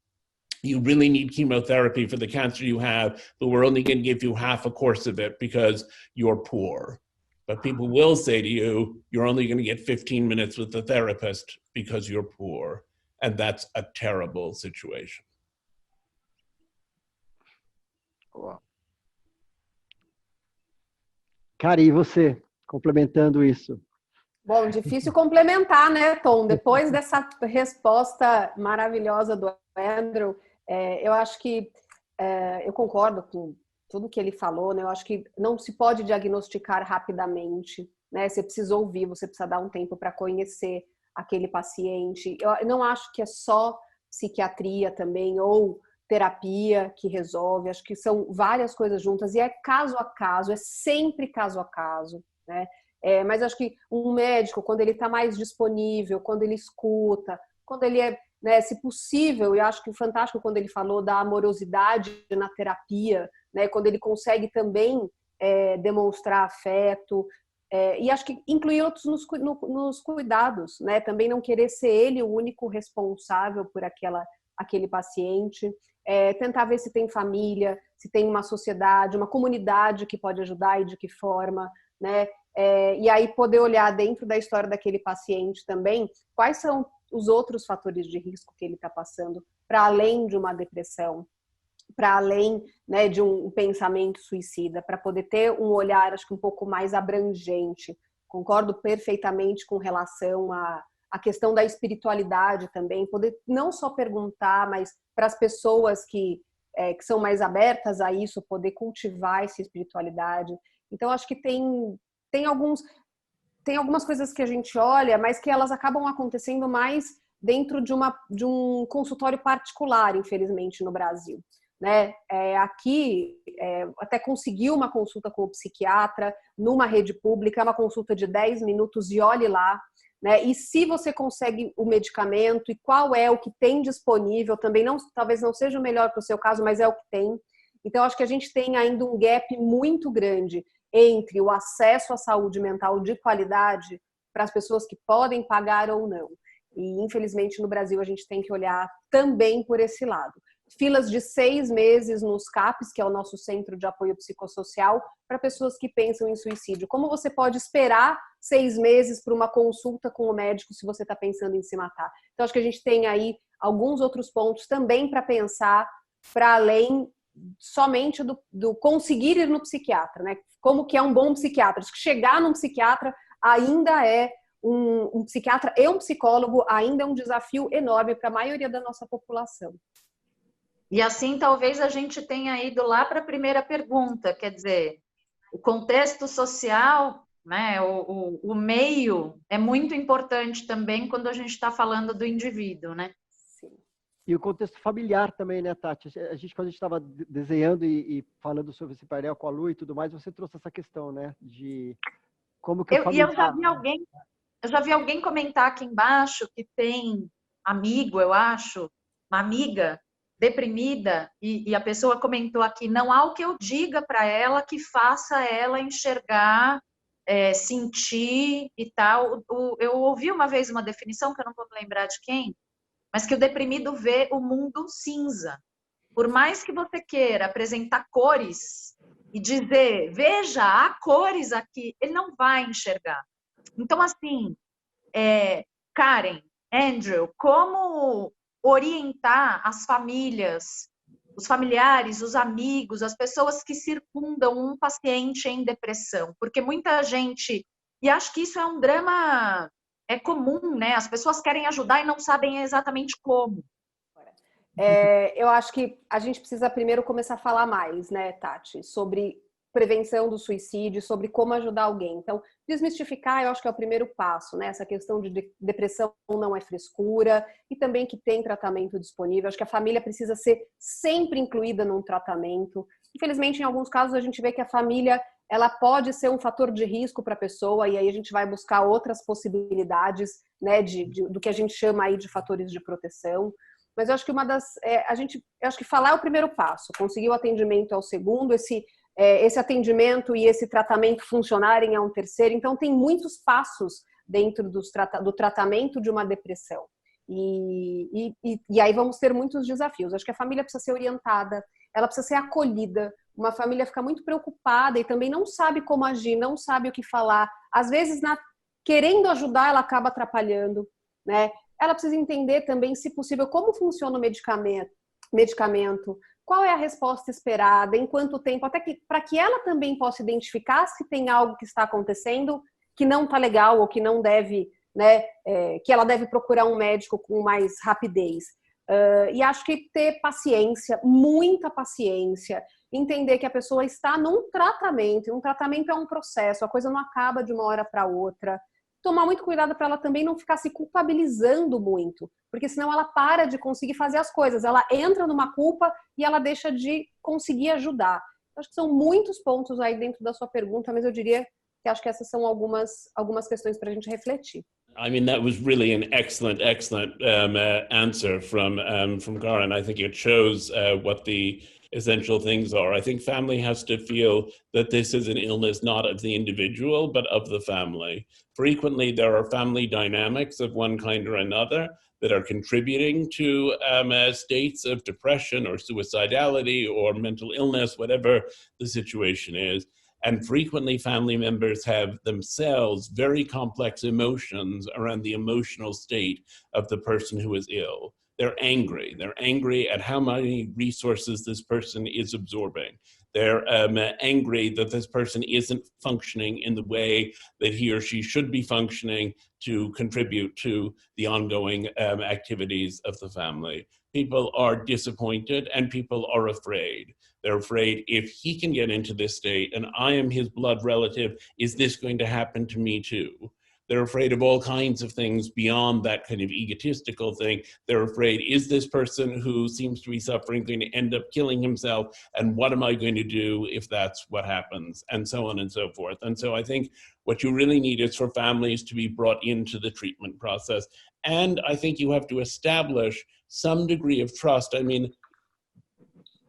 you really need chemotherapy for the cancer you have, but we're only going to give you half a course of it because you're poor. But people will say to you, you're only going to get 15 minutes with the therapist because you're poor. And that's a terrible situation. Cara, e você, complementando isso? Bom, difícil complementar, né, Tom? Depois dessa resposta maravilhosa do Andrew, eu acho que eu concordo com tudo que ele falou, né? Eu acho que não se pode diagnosticar rapidamente, né? Você precisa ouvir, você precisa dar um tempo para conhecer aquele paciente. Eu não acho que é só psiquiatria também, ou terapia que resolve, acho que são várias coisas juntas e é caso a caso, é sempre caso a caso, né? Mas acho que um médico, quando ele está mais disponível, quando ele escuta, quando ele é, né, se possível, e acho que fantástico quando ele falou da amorosidade na terapia, né, quando ele consegue também demonstrar afeto, e acho que incluir outros nos cuidados, né? Também não querer ser ele o único responsável por aquele paciente, tentar ver se tem família, se tem uma sociedade, uma comunidade que pode ajudar e de que forma, né? E aí poder olhar dentro da história daquele paciente também, quais são os outros fatores de risco que ele está passando, para além de uma depressão, para além, né, de um pensamento suicida, para poder ter um olhar, acho que um pouco mais abrangente. Concordo perfeitamente com relação a questão da espiritualidade também, poder não só perguntar, mas para as pessoas que são mais abertas a isso, poder cultivar essa espiritualidade. Então, acho que tem algumas coisas que a gente olha, mas que elas acabam acontecendo mais dentro de um consultório particular, infelizmente, no Brasil. Né? Aqui, até conseguir uma consulta com o psiquiatra numa rede pública, é uma consulta de 10 minutos e olhe lá. Né? E se você consegue o medicamento e qual é o que tem disponível, também talvez não seja o melhor para o seu caso, mas é o que tem. Então, acho que a gente tem ainda um gap muito grande entre o acesso à saúde mental de qualidade para as pessoas que podem pagar ou não. E, infelizmente, no Brasil, a gente tem que olhar também por esse lado. Filas de 6 meses nos CAPs, que é o nosso Centro de Apoio Psicossocial, para pessoas que pensam em suicídio. Como você pode esperar 6 meses para uma consulta com o médico se você está pensando em se matar? Então, acho que a gente tem aí alguns outros pontos também para pensar, para além somente do conseguir ir no psiquiatra, né? Como que é um bom psiquiatra? Acho que chegar num psiquiatra ainda é um psiquiatra e um psicólogo ainda é um desafio enorme para a maioria da nossa população. E assim, talvez a gente tenha ido lá para a primeira pergunta, quer dizer, o contexto social, né, o meio é muito importante também quando a gente está falando do indivíduo, né? Sim. E o contexto familiar também, né, Tati? A gente, quando a gente estava desenhando e falando sobre esse painel com a Lu e tudo mais, você trouxe essa questão, né, de como que o familiar... Eu já vi alguém comentar aqui embaixo que tem amigo, eu acho, uma amiga deprimida, e a pessoa comentou aqui, não há o que eu diga para ela que faça ela enxergar, sentir e tal. Eu ouvi uma vez uma definição, que eu não vou me lembrar de quem, mas que o deprimido vê o mundo cinza. Por mais que você queira apresentar cores e dizer, veja, há cores aqui, ele não vai enxergar. Então, assim, Karen, Andrew, como orientar as famílias, os familiares, os amigos, as pessoas que circundam um paciente em depressão? Porque muita gente, e acho que isso é um drama comum, né? As pessoas querem ajudar e não sabem exatamente como. Eu acho que a gente precisa primeiro começar a falar mais, né, Tati, sobre prevenção do suicídio, sobre como ajudar alguém. Então, desmistificar, eu acho que é o primeiro passo, né? Essa questão de depressão não é frescura e também que tem tratamento disponível. Acho que a família precisa ser sempre incluída num tratamento. Infelizmente, em alguns casos, a gente vê que a família ela pode ser um fator de risco para a pessoa e aí a gente vai buscar outras possibilidades, né, do que a gente chama aí de fatores de proteção. Mas eu acho que eu acho que falar é o primeiro passo. Conseguir o atendimento é o segundo, esse atendimento e esse tratamento funcionarem é um terceiro. Então, tem muitos passos dentro do tratamento de uma depressão. E aí vamos ter muitos desafios. Acho que a família precisa ser orientada, ela precisa ser acolhida. Uma família fica muito preocupada e também não sabe como agir, não sabe o que falar. Às vezes, querendo ajudar, ela acaba atrapalhando, né? Ela precisa entender também, se possível, como funciona o medicamento, qual é a resposta esperada, em quanto tempo, até que para que ela também possa identificar se tem algo que está acontecendo que não está legal ou que não deve, né, que ela deve procurar um médico com mais rapidez. E acho que ter paciência, muita paciência, entender que a pessoa está num tratamento, e um tratamento é um processo, a coisa não acaba de uma hora para outra. Tomar muito cuidado para ela também não ficar se culpabilizando muito, porque senão ela para de conseguir fazer as coisas, ela entra numa culpa e ela deixa de conseguir ajudar. Acho que são muitos pontos aí dentro da sua pergunta, mas eu diria que acho que essas são algumas questões para a gente refletir. I mean, that was really an excellent answer from Karen. I think it shows what the essential things are. I think family has to feel that this is an illness not of the individual, but of the family. Frequently, there are family dynamics of one kind or another that are contributing to states of depression or suicidality or mental illness, whatever the situation is. And frequently family members have themselves very complex emotions around the emotional state of the person who is ill. They're angry. They're angry at how many resources this person is absorbing. They're angry that this person isn't functioning in the way that he or she should be functioning to contribute to the ongoing activities of the family. People are disappointed and people are afraid. They're afraid if he can get into this state and I am his blood relative, is this going to happen to me too? They're afraid of all kinds of things beyond that kind of egotistical thing. They're afraid, is this person who seems to be suffering going to end up killing himself? And what am I going to do if that's what happens? And so on and so forth. And so I think what you really need is for families to be brought into the treatment process. And I think you have to establish some degree of trust. I mean,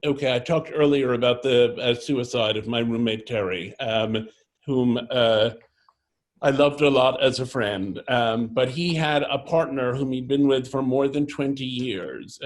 okay, I talked earlier about the suicide of my roommate, Terry, whom I loved a lot as a friend, but he had a partner whom he'd been with for more than 20 years.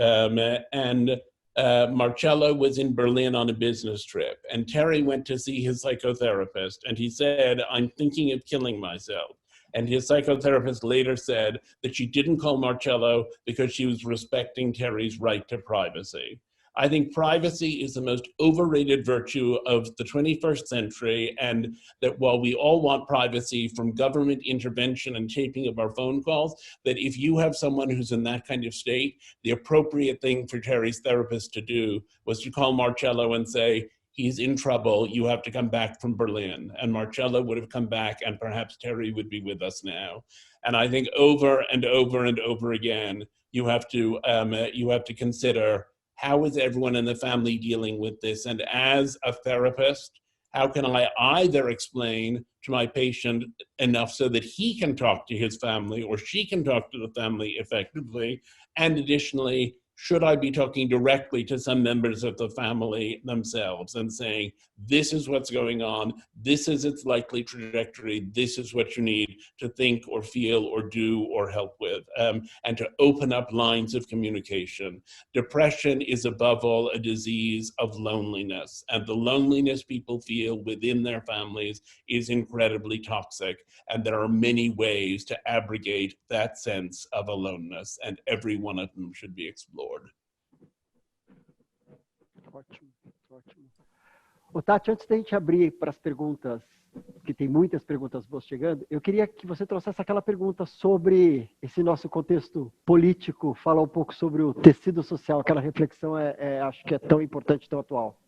Marcello was in Berlin on a business trip, and Terry went to see his psychotherapist, and he said, "I'm thinking of killing myself." And his psychotherapist later said that she didn't call Marcello because she was respecting Terry's right to privacy. I think privacy is the most overrated virtue of the 21st century, and that while we all want privacy from government intervention and taping of our phone calls, that if you have someone who's in that kind of state, the appropriate thing for Terry's therapist to do was to call Marcello and say, "He's in trouble, you have to come back from Berlin." And Marcello would have come back, and perhaps Terry would be with us now. And I think over and over and over again, you have to consider, how is everyone in the family dealing with this? And as a therapist, how can I either explain to my patient enough so that he can talk to his family or she can talk to the family effectively? And additionally, should I be talking directly to some members of the family themselves and saying, this is what's going on, this is its likely trajectory, this is what you need to think or feel or do or help with, and to open up lines of communication. Depression is above all a disease of loneliness, and the loneliness people feel within their families is incredibly toxic, and there are many ways to abrogate that sense of aloneness, and every one of them should be explored. Ótimo, ótimo. Ô, Tati, antes da gente abrir para as perguntas, que tem muitas perguntas boas chegando, eu queria que você trouxesse aquela pergunta sobre esse nosso contexto político, falar um pouco sobre o tecido social, aquela reflexão acho que é tão importante, tão atual.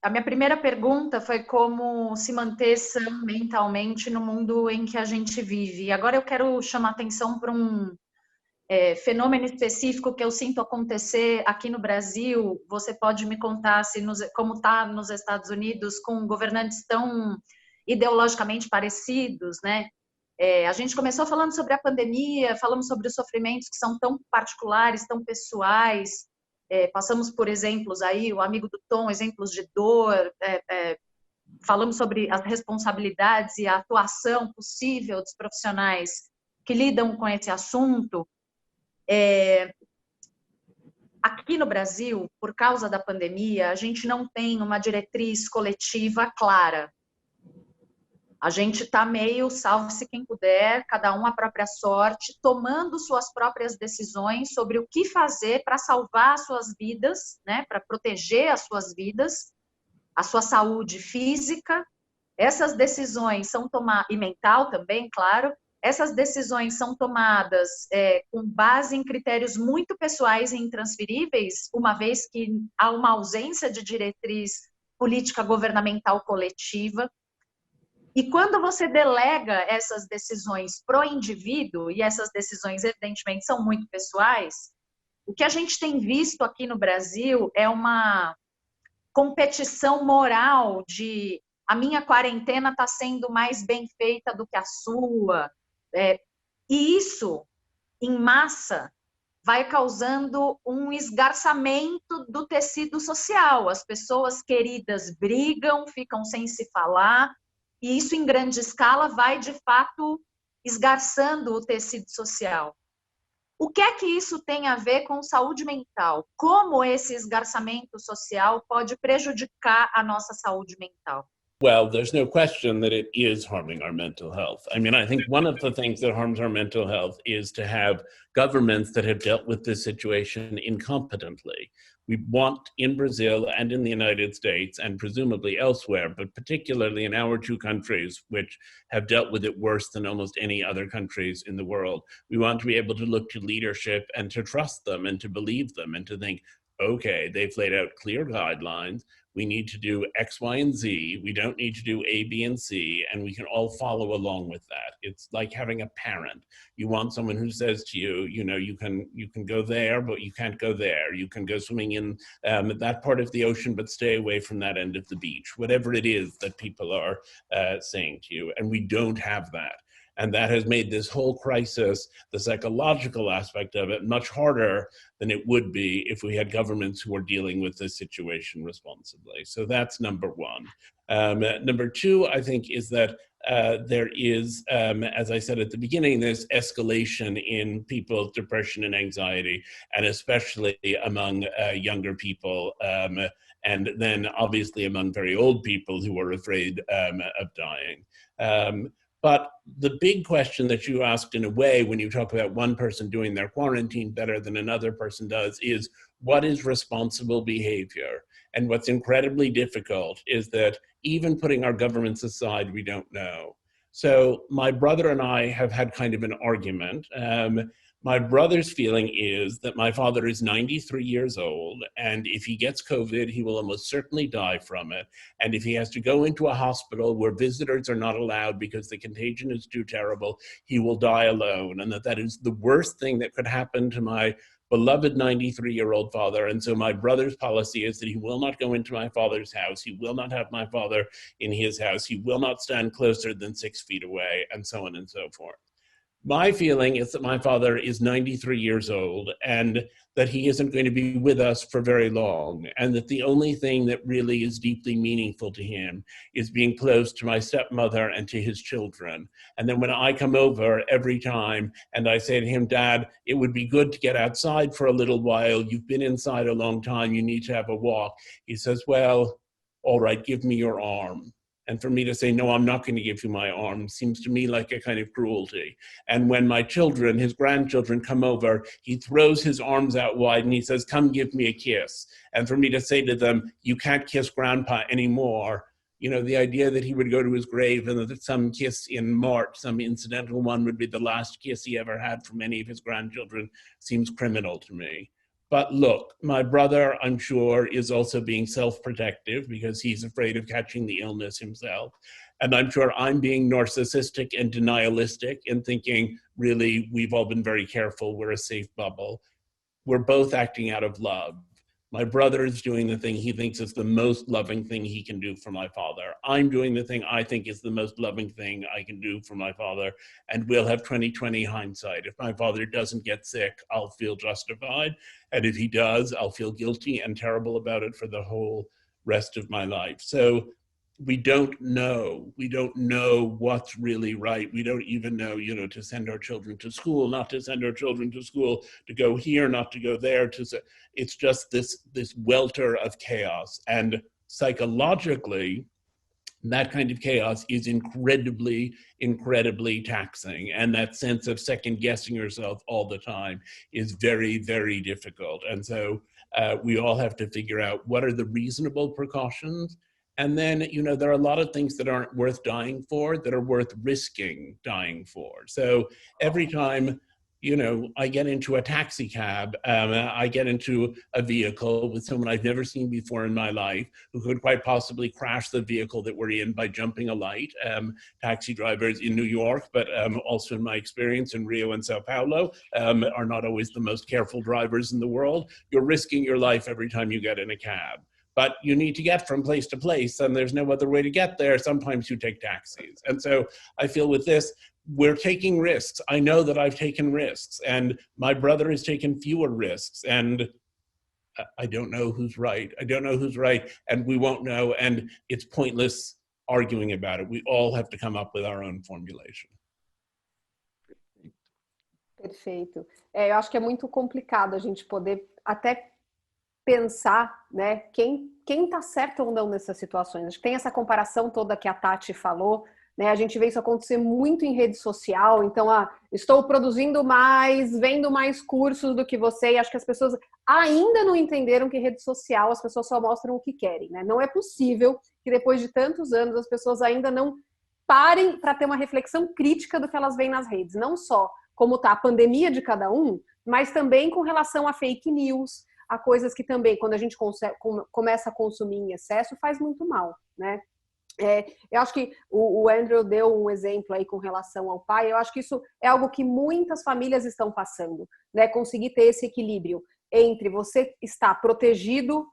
A minha primeira pergunta foi como se manter sã mentalmente no mundo em que a gente vive. E agora eu quero chamar atenção para um fenômeno específico que eu sinto acontecer aqui no Brasil. Você pode me contar como está nos Estados Unidos com governantes tão ideologicamente parecidos, né? A gente começou falando sobre a pandemia, falamos sobre os sofrimentos que são tão particulares, tão pessoais, passamos por exemplos aí, o amigo do Tom, exemplos de dor, falamos sobre as responsabilidades e a atuação possível dos profissionais que lidam com esse assunto. Aqui no Brasil, por causa da pandemia, a gente não tem uma diretriz coletiva clara. A gente está meio salve-se quem puder, cada um à própria sorte, tomando suas próprias decisões sobre o que fazer para salvar as suas vidas, né, para proteger as suas vidas, a sua saúde física. Essas decisões são tomadas, e mental também, claro. Essas decisões são tomadas com base em critérios muito pessoais e intransferíveis, uma vez que há uma ausência de diretriz política governamental coletiva. E quando você delega essas decisões para o indivíduo, e essas decisões evidentemente são muito pessoais, o que a gente tem visto aqui no Brasil é uma competição moral de a minha quarentena está sendo mais bem feita do que a sua. E isso, em massa, vai causando um esgarçamento do tecido social. As pessoas queridas brigam, ficam sem se falar, e isso, em grande escala, vai, de fato, esgarçando o tecido social. O que é que isso tem a ver com saúde mental? Como esse esgarçamento social pode prejudicar a nossa saúde mental? Well, there's no question that it is harming our mental health. I mean, I think one of the things that harms our mental health is to have governments that have dealt with this situation incompetently. We want in Brazil and in the United States and presumably elsewhere, but particularly in our two countries, which have dealt with it worse than almost any other countries in the world, we want to be able to look to leadership and to trust them and to believe them and to think, okay, they've laid out clear guidelines. We need to do X, Y, and Z. We don't need to do A, B, and C, and we can all follow along with that. It's like having a parent. You want someone who says to you, you know, you can go there, but you can't go there. You can go swimming in that part of the ocean, but stay away from that end of the beach. Whatever it is that people are saying to you, and we don't have that. And that has made this whole crisis, the psychological aspect of it, much harder than it would be if we had governments who were dealing with this situation responsibly. So that's number one. Number two, I think, is that there is, as I said at the beginning, this escalation in people's depression and anxiety, and especially among younger people, and then obviously among very old people who are afraid of dying. But the big question that you asked in a way when you talk about one person doing their quarantine better than another person does is, what is responsible behavior? And what's incredibly difficult is that even putting our governments aside, we don't know. So my brother and I have had kind of an argument. My brother's feeling is that my father is 93 years old, and if he gets COVID, he will almost certainly die from it. And if he has to go into a hospital where visitors are not allowed because the contagion is too terrible, he will die alone, and that is the worst thing that could happen to my beloved 93-year-old father. And so my brother's policy is that he will not go into my father's house. He will not have my father in his house. He will not stand closer than 6 feet away, and so on and so forth. My feeling is that my father is 93 years old and that he isn't going to be with us for very long, and that the only thing that really is deeply meaningful to him is being close to my stepmother and to his children. And then when I come over every time and I say to him, Dad, it would be good to get outside for a little while. You've been inside a long time. You need to have a walk. He says, well, all right, give me your arm. And for me to say, no, I'm not going to give you my arm seems to me like a kind of cruelty. And when my children, his grandchildren, come over, he throws his arms out wide and he says, come give me a kiss. And for me to say to them, you can't kiss grandpa anymore, you know, the idea that he would go to his grave and that some kiss in March, some incidental one, would be the last kiss he ever had from any of his grandchildren seems criminal to me. But look, my brother, I'm sure, is also being self-protective because he's afraid of catching the illness himself. And I'm sure I'm being narcissistic and denialistic and thinking, really, we've all been very careful. We're a safe bubble. We're both acting out of love. My brother is doing the thing he thinks is the most loving thing he can do for my father. I'm doing the thing I think is the most loving thing I can do for my father. And we'll have 20/20 hindsight. If my father doesn't get sick, I'll feel justified. And if he does, I'll feel guilty and terrible about it for the whole rest of my life. So we don't know. We don't know what's really right. We don't even know, you know, to send our children to school, not to send our children to school, to go here, not to go there. It's just this welter of chaos. And psychologically, that kind of chaos is incredibly, incredibly taxing. And that sense of second guessing yourself all the time is very, very difficult. And so we all have to figure out what are the reasonable precautions. And then, you know, there are a lot of things that aren't worth dying for that are worth risking dying for. So every time, you know, I get into a taxi cab, I get into a vehicle with someone I've never seen before in my life who could quite possibly crash the vehicle that we're in by jumping a light. Taxi drivers in New York, but also in my experience in Rio and Sao Paulo, are not always the most careful drivers in the world. You're risking your life every time you get in a cab. But you need to get from place to place, and there's no other way to get there. Sometimes you take taxis. And so I feel with this, we're taking risks. I know that I've taken risks, and my brother has taken fewer risks, and I don't know who's right. I don't know who's right, and we won't know, and it's pointless arguing about it. We all have to come up with our own formulation. Perfeito. Eu acho que é muito complicado a gente poder até pensar, né, quem tá certo ou não nessas situações. Acho que tem essa comparação toda que a Tati falou, né? A gente vê isso acontecer muito em rede social, então, estou produzindo mais, vendo mais cursos do que você, e acho que as pessoas ainda não entenderam que rede social, as pessoas só mostram o que querem, né? Não é possível que depois de tantos anos as pessoas ainda não parem para ter uma reflexão crítica do que elas veem nas redes, não só como está a pandemia de cada um, mas também com relação a fake news, a coisas que também, quando a gente começa a consumir em excesso, faz muito mal, né? Eu acho que o Andrew deu um exemplo aí com relação ao pai, eu acho que isso é algo que muitas famílias estão passando, né? Conseguir ter esse equilíbrio entre você estar protegido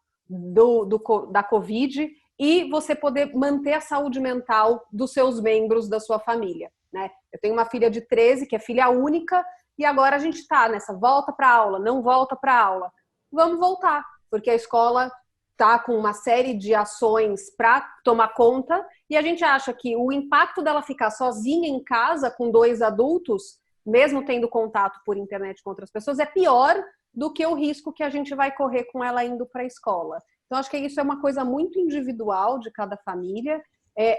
da Covid e você poder manter a saúde mental dos seus membros da sua família, né? Eu tenho uma filha de 13, que é filha única, e agora a gente está nessa volta para aula, não volta para aula. Vamos voltar, porque a escola está com uma série de ações para tomar conta, e a gente acha que o impacto dela ficar sozinha em casa com 2 adultos, mesmo tendo contato por internet com outras pessoas, é pior do que o risco que a gente vai correr com ela indo para a escola. Então, acho que isso é uma coisa muito individual de cada família.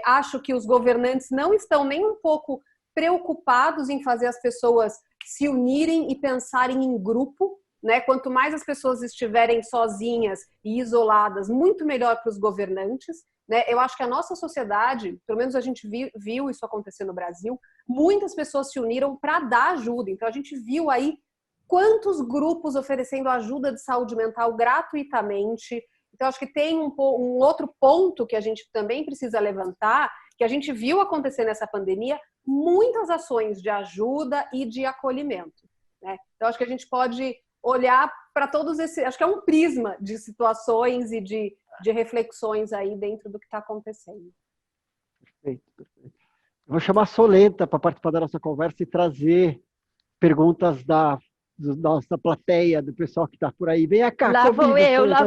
Acho que os governantes não estão nem um pouco preocupados em fazer as pessoas se unirem e pensarem em grupo, né? Quanto mais as pessoas estiverem sozinhas e isoladas, muito melhor para os governantes, né? Eu acho que a nossa sociedade, pelo menos a gente viu isso acontecer no Brasil, muitas pessoas se uniram para dar ajuda. Então, a gente viu aí quantos grupos oferecendo ajuda de saúde mental gratuitamente. Então, acho que tem um outro ponto que a gente também precisa levantar, que a gente viu acontecer nessa pandemia, muitas ações de ajuda e de acolhimento, né? Então, acho que a gente pode olhar para todos esses... Acho que é um prisma de situações e de reflexões aí dentro do que está acontecendo. Perfeito, perfeito. Eu vou chamar a Solenta para participar da nossa conversa e trazer perguntas da nossa plateia, do pessoal que está por aí. Vem cá, lá vou eu. Já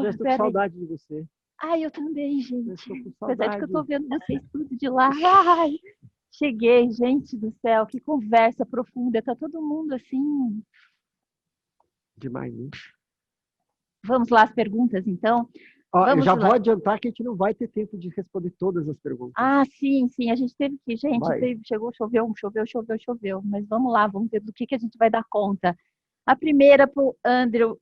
estou com saudade de você. Ai, eu também, gente. Estou com Apesar de que eu estou saudade. vendo vocês tudo de lá. Ai, cheguei, gente do céu, que conversa profunda. Tá todo mundo assim. Demais, né? Vamos lá as perguntas, então. Ó, eu Vamos já lá. vou adiantar que a gente não vai ter tempo de responder todas as perguntas. Ah, sim, sim, a gente teve que, gente, Vai. chegou, choveu, mas vamos lá, vamos ver do que a gente vai dar conta. A primeira para o Andrew,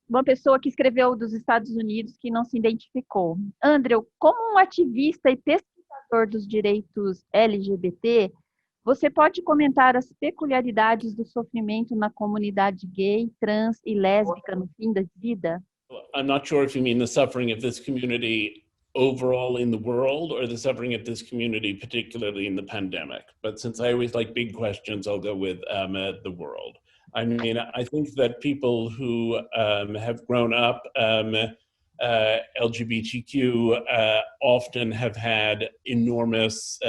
uma pessoa que escreveu dos Estados Unidos que não se identificou. Andrew, como um ativista e pesquisador dos direitos LGBT, você pode comentar as peculiaridades do sofrimento na comunidade gay, trans e lésbica no fim da vida? I'm not sure if you mean the suffering of this community overall in the world or the suffering of this community, particularly in the pandemic. But since I always like big questions, I'll go with the world. I mean, I think that people who have grown up LGBTQ often have had enormous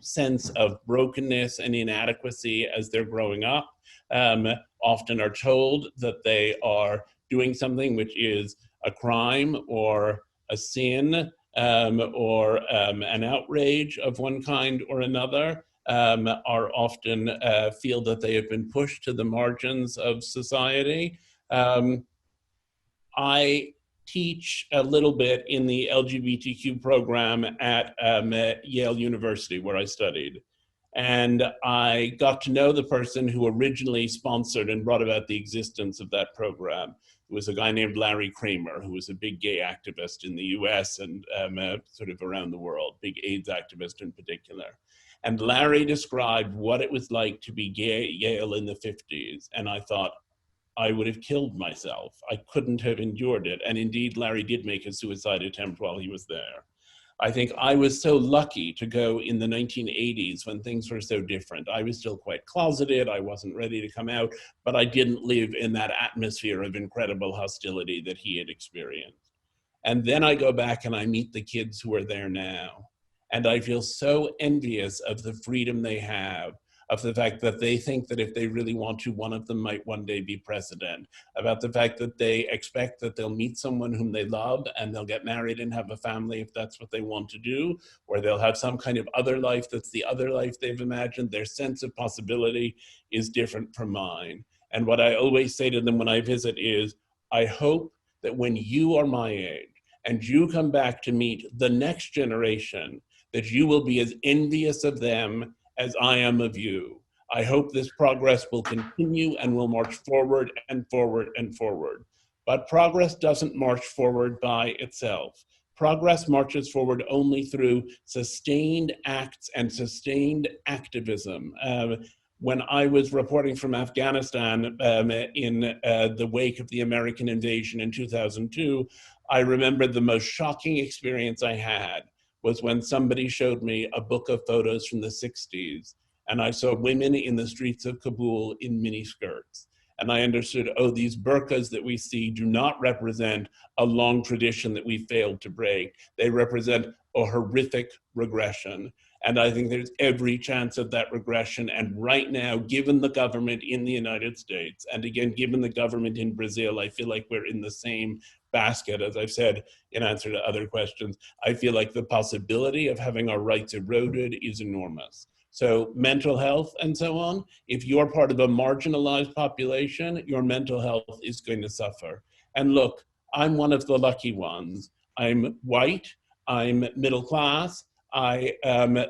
sense of brokenness and inadequacy as they're growing up, often are told that they are doing something which is a crime or a sin or an outrage of one kind or another, are often feel that they have been pushed to the margins of society. I teach a little bit in the LGBTQ program at Yale University, where I studied. And I got to know the person who originally sponsored and brought about the existence of that program. It was a guy named Larry Kramer, who was a big gay activist in the US and sort of around the world, big AIDS activist in particular. And Larry described what it was like to be gay at Yale in the 50s. And I thought, I would have killed myself. I couldn't have endured it. And indeed, Larry did make a suicide attempt while he was there. I think I was so lucky to go in the 1980s when things were so different. I was still quite closeted. I wasn't ready to come out, but I didn't live in that atmosphere of incredible hostility that he had experienced. And then I go back and I meet the kids who are there now. And I feel so envious of the freedom they have, of the fact that they think that if they really want to, one of them might one day be president, about the fact that they expect that they'll meet someone whom they love and they'll get married and have a family if that's what they want to do, or they'll have some kind of other life that's the other life they've imagined. Their sense of possibility is different from mine. And what I always say to them when I visit is, I hope that when you are my age and you come back to meet the next generation, that you will be as envious of them as I am of you. I hope this progress will continue and will march forward and forward and forward. But progress doesn't march forward by itself. Progress marches forward only through sustained acts and sustained activism. When I was reporting from Afghanistan in the wake of the American invasion in 2002, I remember the most shocking experience I had was when somebody showed me a book of photos from the 60s, and I saw women in the streets of Kabul in miniskirts. And I understood, oh, these burqas that we see do not represent a long tradition that we failed to break. They represent a horrific regression. And I think there's every chance of that regression. And right now, given the government in the United States, and again, given the government in Brazil, I feel like we're in the same basket. As I've said in answer to other questions, I feel like the possibility of having our rights eroded is enormous. So mental health and so on, if you're part of a marginalized population, your mental health is going to suffer. And look, I'm one of the lucky ones. I'm white, I'm middle class, I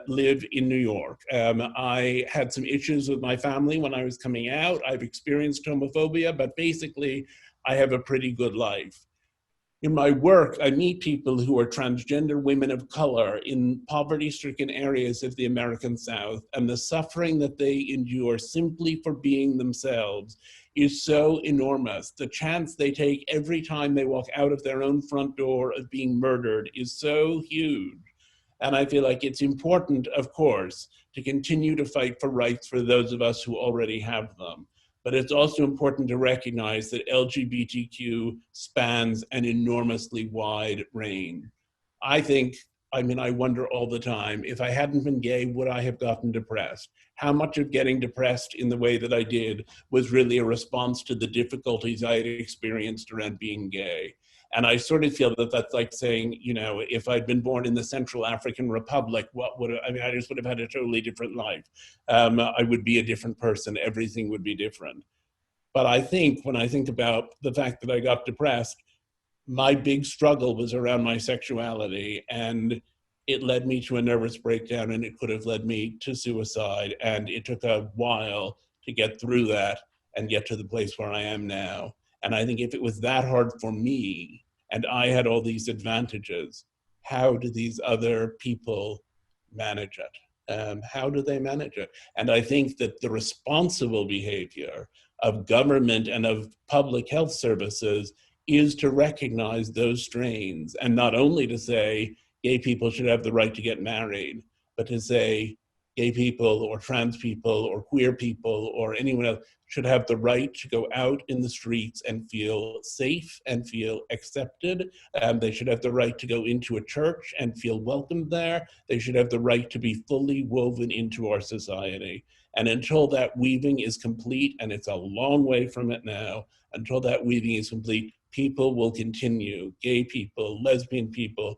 live in New York. I had some issues with my family when I was coming out. I've experienced homophobia, but basically I have a pretty good life. In my work, I meet people who are transgender women of color in poverty-stricken areas of the American South, and the suffering that they endure simply for being themselves is so enormous. The chance they take every time they walk out of their own front door of being murdered is so huge. And I feel like it's important, of course, to continue to fight for rights for those of us who already have them. But it's also important to recognize that LGBTQ spans an enormously wide range. I wonder all the time, if I hadn't been gay, would I have gotten depressed? How much of getting depressed in the way that I did was really a response to the difficulties I had experienced around being gay? And I sort of feel that that's like saying, you know, if I'd been born in the Central African Republic, I just would have had a totally different life. I would be a different person. Everything would be different. But I think when I think about the fact that I got depressed, my big struggle was around my sexuality, and it led me to a nervous breakdown, and it could have led me to suicide. And it took a while to get through that and get to the place where I am now. And I think if it was that hard for me, and I had all these advantages, how do these other people manage it? How do they manage it? And I think that the responsible behavior of government and of public health services is to recognize those strains, and not only to say gay people should have the right to get married, but to say gay people or trans people or queer people or anyone else should have the right to go out in the streets and feel safe and feel accepted. They should have the right to go into a church and feel welcomed there. They should have the right to be fully woven into our society. And until that weaving is complete, and it's a long way from it now, until that weaving is complete, people will continue, gay people, lesbian people,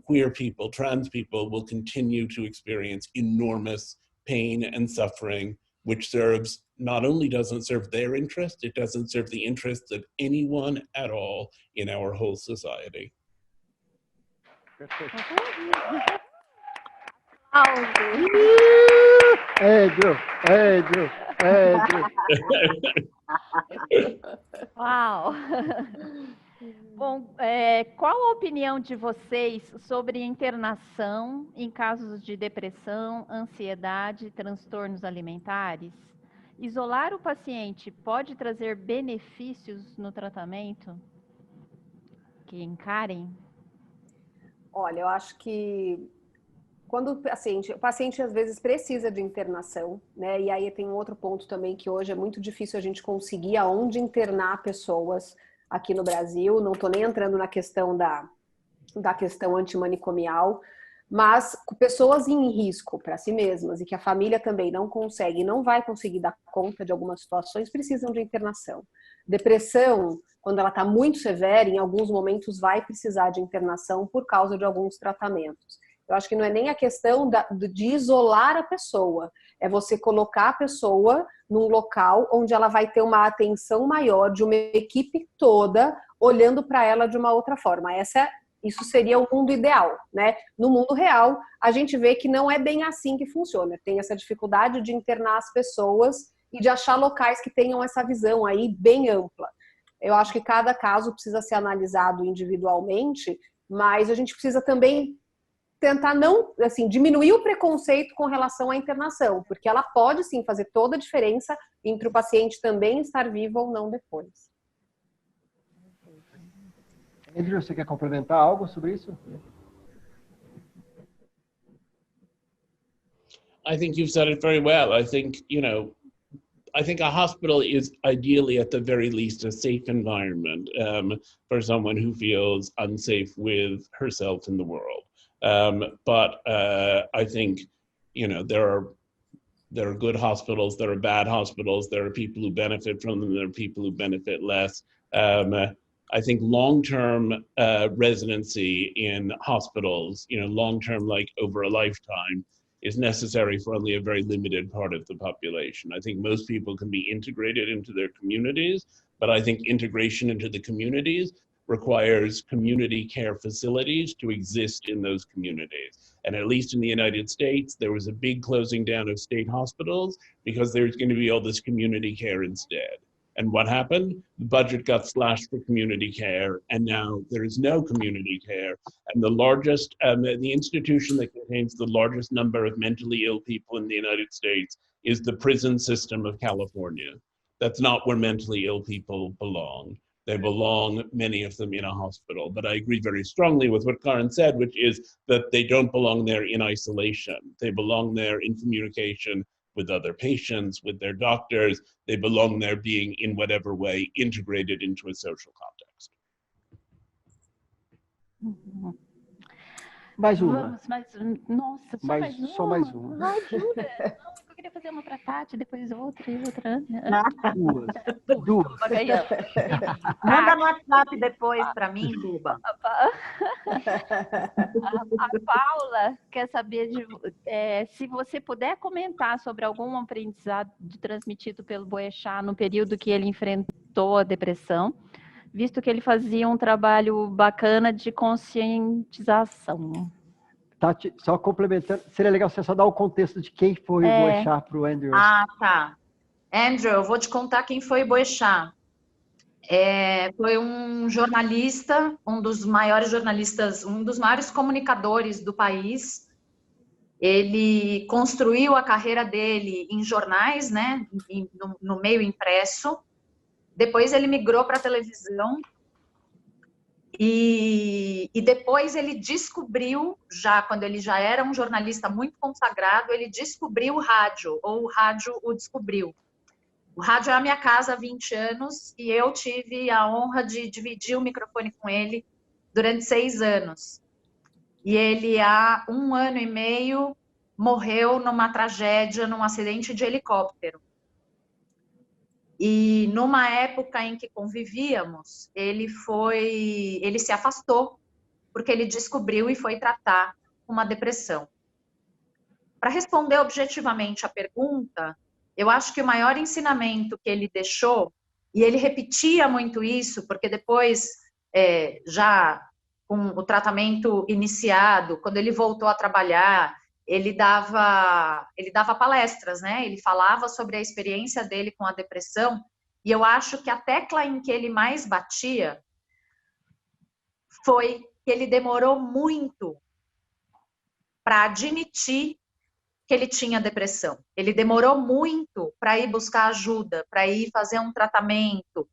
queer people, trans people will continue to experience enormous pain and suffering, which serves, not only doesn't serve their interest, it doesn't serve the interests of anyone at all in our whole society. Andrew. Uau! Bom, qual a opinião de vocês sobre internação em casos de depressão, ansiedade, transtornos alimentares? Isolar o paciente pode trazer benefícios no tratamento? Que encarem? Olha, eu acho que quando o paciente às vezes precisa de internação, né? E aí tem um outro ponto também que hoje é muito difícil a gente conseguir aonde internar pessoas aqui no Brasil. Não estou nem entrando na questão da questão antimanicomial, mas pessoas em risco para si mesmas e que a família também não consegue, não vai conseguir dar conta de algumas situações, precisam de internação. Depressão, quando ela está muito severa, em alguns momentos vai precisar de internação por causa de alguns tratamentos. Eu acho que não é nem a questão de isolar a pessoa, é você colocar a pessoa num local onde ela vai ter uma atenção maior de uma equipe toda olhando para ela de uma outra forma. Isso seria o mundo ideal, né? No mundo real, a gente vê que não é bem assim que funciona. Tem essa dificuldade de internar as pessoas e de achar locais que tenham essa visão aí bem ampla. Eu acho que cada caso precisa ser analisado individualmente, mas a gente precisa também tentar não, assim, diminuir o preconceito com relação à internação, porque ela pode sim fazer toda a diferença entre o paciente também estar vivo ou não depois. Andrew, você quer complementar algo sobre isso? I think you've said it very well. I think, I think a hospital is ideally, at the very least, a safe environment for someone who feels unsafe with herself in the world. But I think, you know, there are good hospitals, there are bad hospitals, there are people who benefit from them, there are people who benefit less. I think long-term residency in hospitals, you know, long-term, like over a lifetime, is necessary for only a very limited part of the population. I think most people can be integrated into their communities, but I think integration into the communities requires community care facilities to exist in those communities. And at least in the United States, there was a big closing down of state hospitals because there's going to be all this community care instead. And what happened? The budget got slashed for community care, and now there is no community care. And the largest, the institution that contains the largest number of mentally ill people in the United States is the prison system of California. That's not where mentally ill people belong. They belong, many of them, in a hospital. But I agree very strongly with what Karen said, which is that they don't belong there in isolation. They belong there in communication with other patients, with their doctors. They belong there being, in whatever way, integrated into a social context. Uhum. Mais uma. Vamos, mais nossa, Só mais uma. Ai, jura? Não, eu queria fazer uma para a Tati, depois outra e outra. Duas. Manda no WhatsApp depois para mim, Duba. A Paula quer saber se você puder comentar sobre algum aprendizado transmitido pelo Boechat no período que ele enfrentou a depressão, visto que ele fazia um trabalho bacana de conscientização. Tati, só complementando, seria legal você só dar o contexto de quem foi o Boechat para o Andrew. Ah, tá. Andrew, eu vou te contar quem foi o Boechat. Foi um jornalista, um dos maiores jornalistas, um dos maiores comunicadores do país. Ele construiu a carreira dele em jornais, né, no meio impresso. Depois ele migrou para a televisão e depois ele descobriu, já quando ele já era um jornalista muito consagrado, ele descobriu o rádio, ou o rádio o descobriu. O rádio é a minha casa há 20 anos e eu tive a honra de dividir o microfone com ele durante 6 anos. E ele, há 1 ano e meio, morreu numa tragédia, num acidente de helicóptero. E numa época em que convivíamos, ele se afastou, porque ele descobriu e foi tratar uma depressão. Para responder objetivamente a pergunta, eu acho que o maior ensinamento que ele deixou, e ele repetia muito isso, porque depois, já com o tratamento iniciado, quando ele voltou a trabalhar, ele dava palestras, né? Ele falava sobre a experiência dele com a depressão, e eu acho que a tecla em que ele mais batia foi que ele demorou muito para admitir que ele tinha depressão. Ele demorou muito para ir buscar ajuda, para ir fazer um tratamento,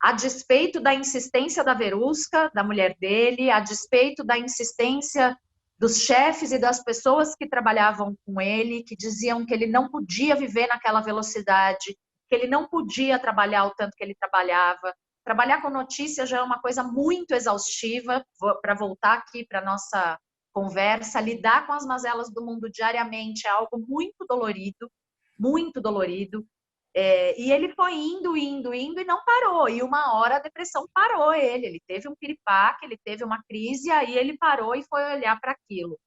a despeito da insistência da Verusca, da mulher dele, a despeito da insistência dos chefes e das pessoas que trabalhavam com ele, que diziam que ele não podia viver naquela velocidade, que ele não podia trabalhar o tanto que ele trabalhava. Trabalhar com notícia já é uma coisa muito exaustiva, para voltar aqui para a nossa conversa, lidar com as mazelas do mundo diariamente é algo muito dolorido, muito dolorido. E ele foi indo e não parou. E uma hora a depressão parou ele teve um piripaque, ele teve uma crise, aí ele parou e foi olhar para aquilo.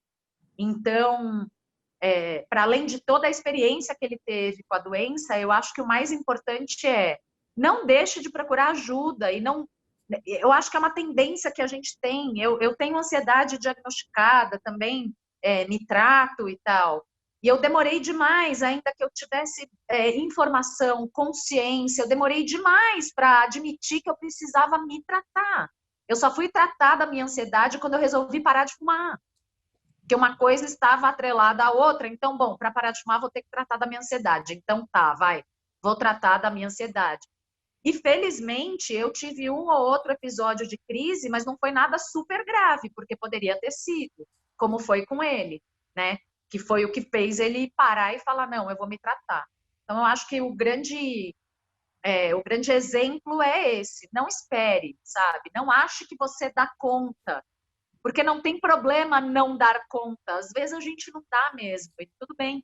Então, para além de toda a experiência que ele teve com a doença, eu acho que o mais importante é não deixe de procurar ajuda e não. Eu acho que é uma tendência que a gente tem. Eu tenho ansiedade diagnosticada também, me trato e tal. E eu demorei demais, ainda que eu tivesse informação, consciência, eu demorei demais para admitir que eu precisava me tratar. Eu só fui tratar da minha ansiedade quando eu resolvi parar de fumar. Porque uma coisa estava atrelada à outra. Então, bom, para parar de fumar, vou ter que tratar da minha ansiedade. Então, vou tratar da minha ansiedade. E, felizmente, eu tive um ou outro episódio de crise, mas não foi nada super grave, porque poderia ter sido, como foi com ele, né? Que foi o que fez ele parar e falar, não, eu vou me tratar. Então, eu acho que o grande exemplo é esse. Não espere, sabe? Não ache que você dá conta. Porque não tem problema não dar conta. Às vezes a gente não dá mesmo, e tudo bem.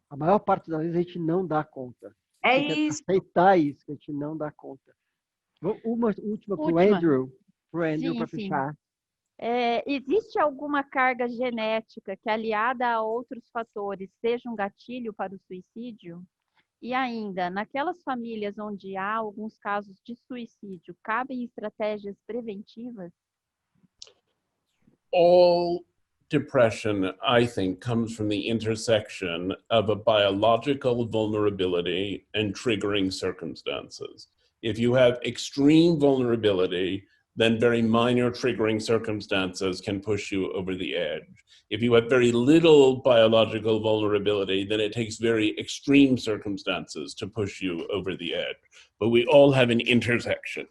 A maior parte das vezes a gente não dá conta. É Tem que isso. aceitar isso, que a gente não dá conta. Uma última para o Andrew, para Sim. fechar. Existe alguma carga genética que, aliada a outros fatores, seja um gatilho para o suicídio? E ainda, naquelas famílias onde há alguns casos de suicídio, cabem estratégias preventivas? All depression, I think, comes from the intersection of a biological vulnerability and triggering circumstances. If you have extreme vulnerability, then very minor triggering circumstances can push you over the edge. If you have very little biological vulnerability, then it takes very extreme circumstances to push you over the edge. But we all have an intersection.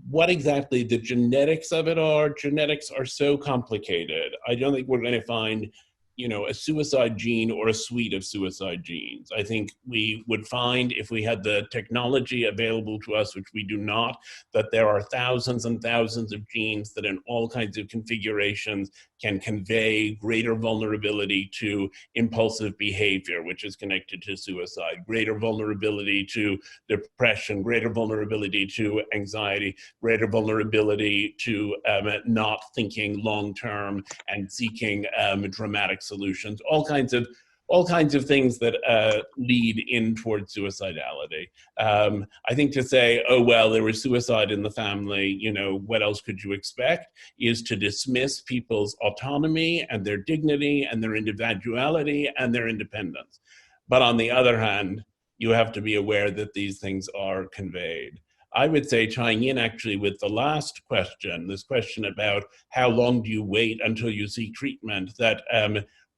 What exactly the genetics of it are, genetics are so complicated. I don't think we're going to find, a suicide gene or a suite of suicide genes. I think we would find, if we had the technology available to us, which we do not, that there are thousands and thousands of genes that in all kinds of configurations can convey greater vulnerability to impulsive behavior, which is connected to suicide, greater vulnerability to depression, greater vulnerability to anxiety, greater vulnerability to not thinking long-term and seeking dramatic solutions, all kinds of things that lead in towards suicidality. I think to say, oh, well, there was suicide in the family, what else could you expect, is to dismiss people's autonomy and their dignity and their individuality and their independence. But on the other hand, you have to be aware that these things are conveyed. I would say, tying in actually with the last question, this question about how long do you wait until you seek treatment, that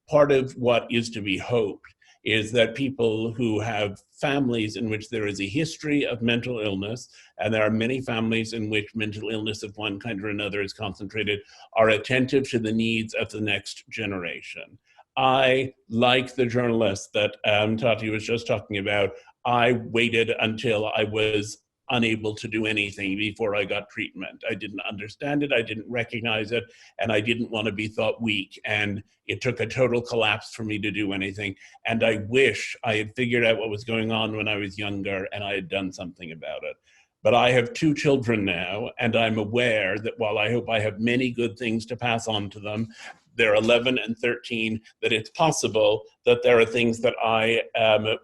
part of what is to be hoped is that people who have families in which there is a history of mental illness, and there are many families in which mental illness of one kind or another is concentrated, are attentive to the needs of the next generation. I, like the journalist that Tati was just talking about, I waited until I was unable to do anything before I got treatment. I didn't understand it, I didn't recognize it, and I didn't want to be thought weak. And it took a total collapse for me to do anything. And I wish I had figured out what was going on when I was younger and I had done something about it. But I have 2 children now, and I'm aware that while I hope I have many good things to pass on to them, they're 11 and 13, that it's possible that there are things that I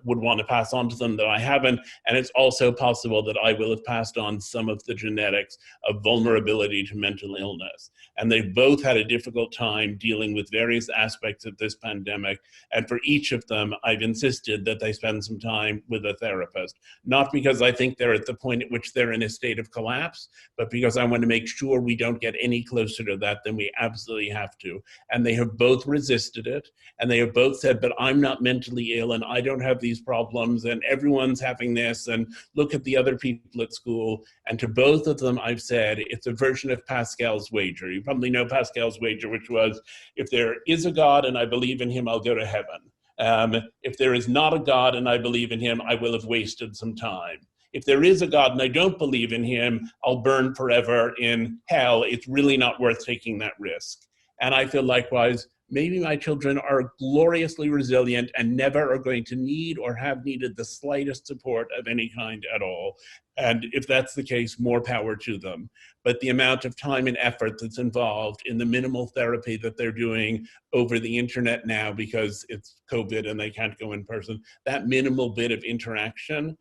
would want to pass on to them that I haven't. And it's also possible that I will have passed on some of the genetics of vulnerability to mental illness. And they've both had a difficult time dealing with various aspects of this pandemic. And for each of them, I've insisted that they spend some time with a therapist, not because I think they're at the point at which they're in a state of collapse, but because I want to make sure we don't get any closer to that than we absolutely have to. And they have both resisted it, and they have both said, but I'm not mentally ill and I don't have these problems and everyone's having this, and look at the other people at school. And to both of them, I've said, it's a version of Pascal's wager. You probably know Pascal's wager, which was, if there is a God and I believe in him, I'll go to heaven. If there is not a God and I believe in him, I will have wasted some time. If there is a God and I don't believe in him, I'll burn forever in hell. It's really not worth taking that risk. And I feel likewise, maybe my children are gloriously resilient and never are going to need or have needed the slightest support of any kind at all. And if that's the case, more power to them. But the amount of time and effort that's involved in the minimal therapy that they're doing over the internet now because it's COVID and they can't go in person, that minimal bit of interaction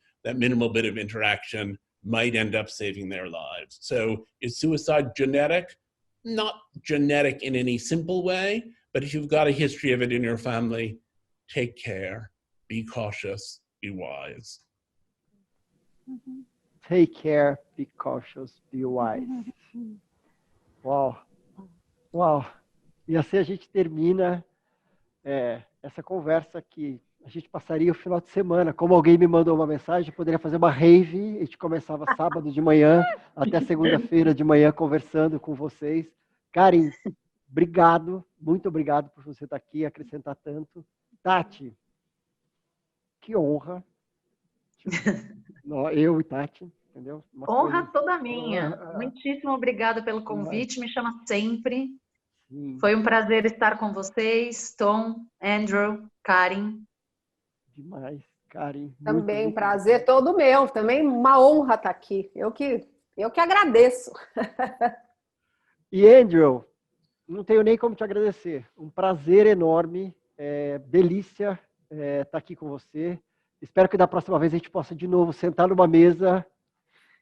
might end up saving their lives. So is suicide genetic? Not genetic in any simple way, but if you've got a history of it in your family, take care, be cautious, be wise. Take care, be cautious, be wise. Uau! Uau! E assim a gente termina essa conversa que a gente passaria o final de semana. Como alguém me mandou uma mensagem, poderia fazer uma rave. A gente começava sábado de manhã até segunda-feira de manhã conversando com vocês. Karen, obrigado, muito obrigado por você estar aqui, acrescentar tanto. Tati, Que honra. Eu e Tati, entendeu? Uma Honra coisa... toda minha. Muitíssimo obrigada pelo convite. Me chama sempre. Sim. Foi um prazer estar com vocês, Tom, Andrew, Karen. Demais, Karen. Também, muito prazer todo meu. Também uma honra estar aqui. Eu que agradeço. E Andrew, não tenho nem como te agradecer. Um prazer enorme, delícia estar aqui com você. Espero que da próxima vez a gente possa de novo sentar numa mesa,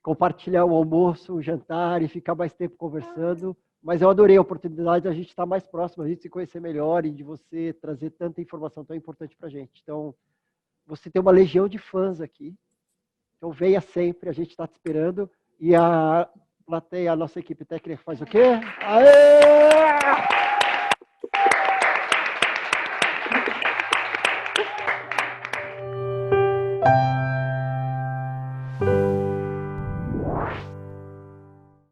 compartilhar o almoço, o jantar e ficar mais tempo conversando. Mas eu adorei a oportunidade de a gente estar mais próximo, a gente se conhecer melhor e de você trazer tanta informação tão importante para a gente. Então, você tem uma legião de fãs aqui. Então, venha sempre, a gente está te esperando. E a plateia, a nossa equipe técnica faz o quê? Aê!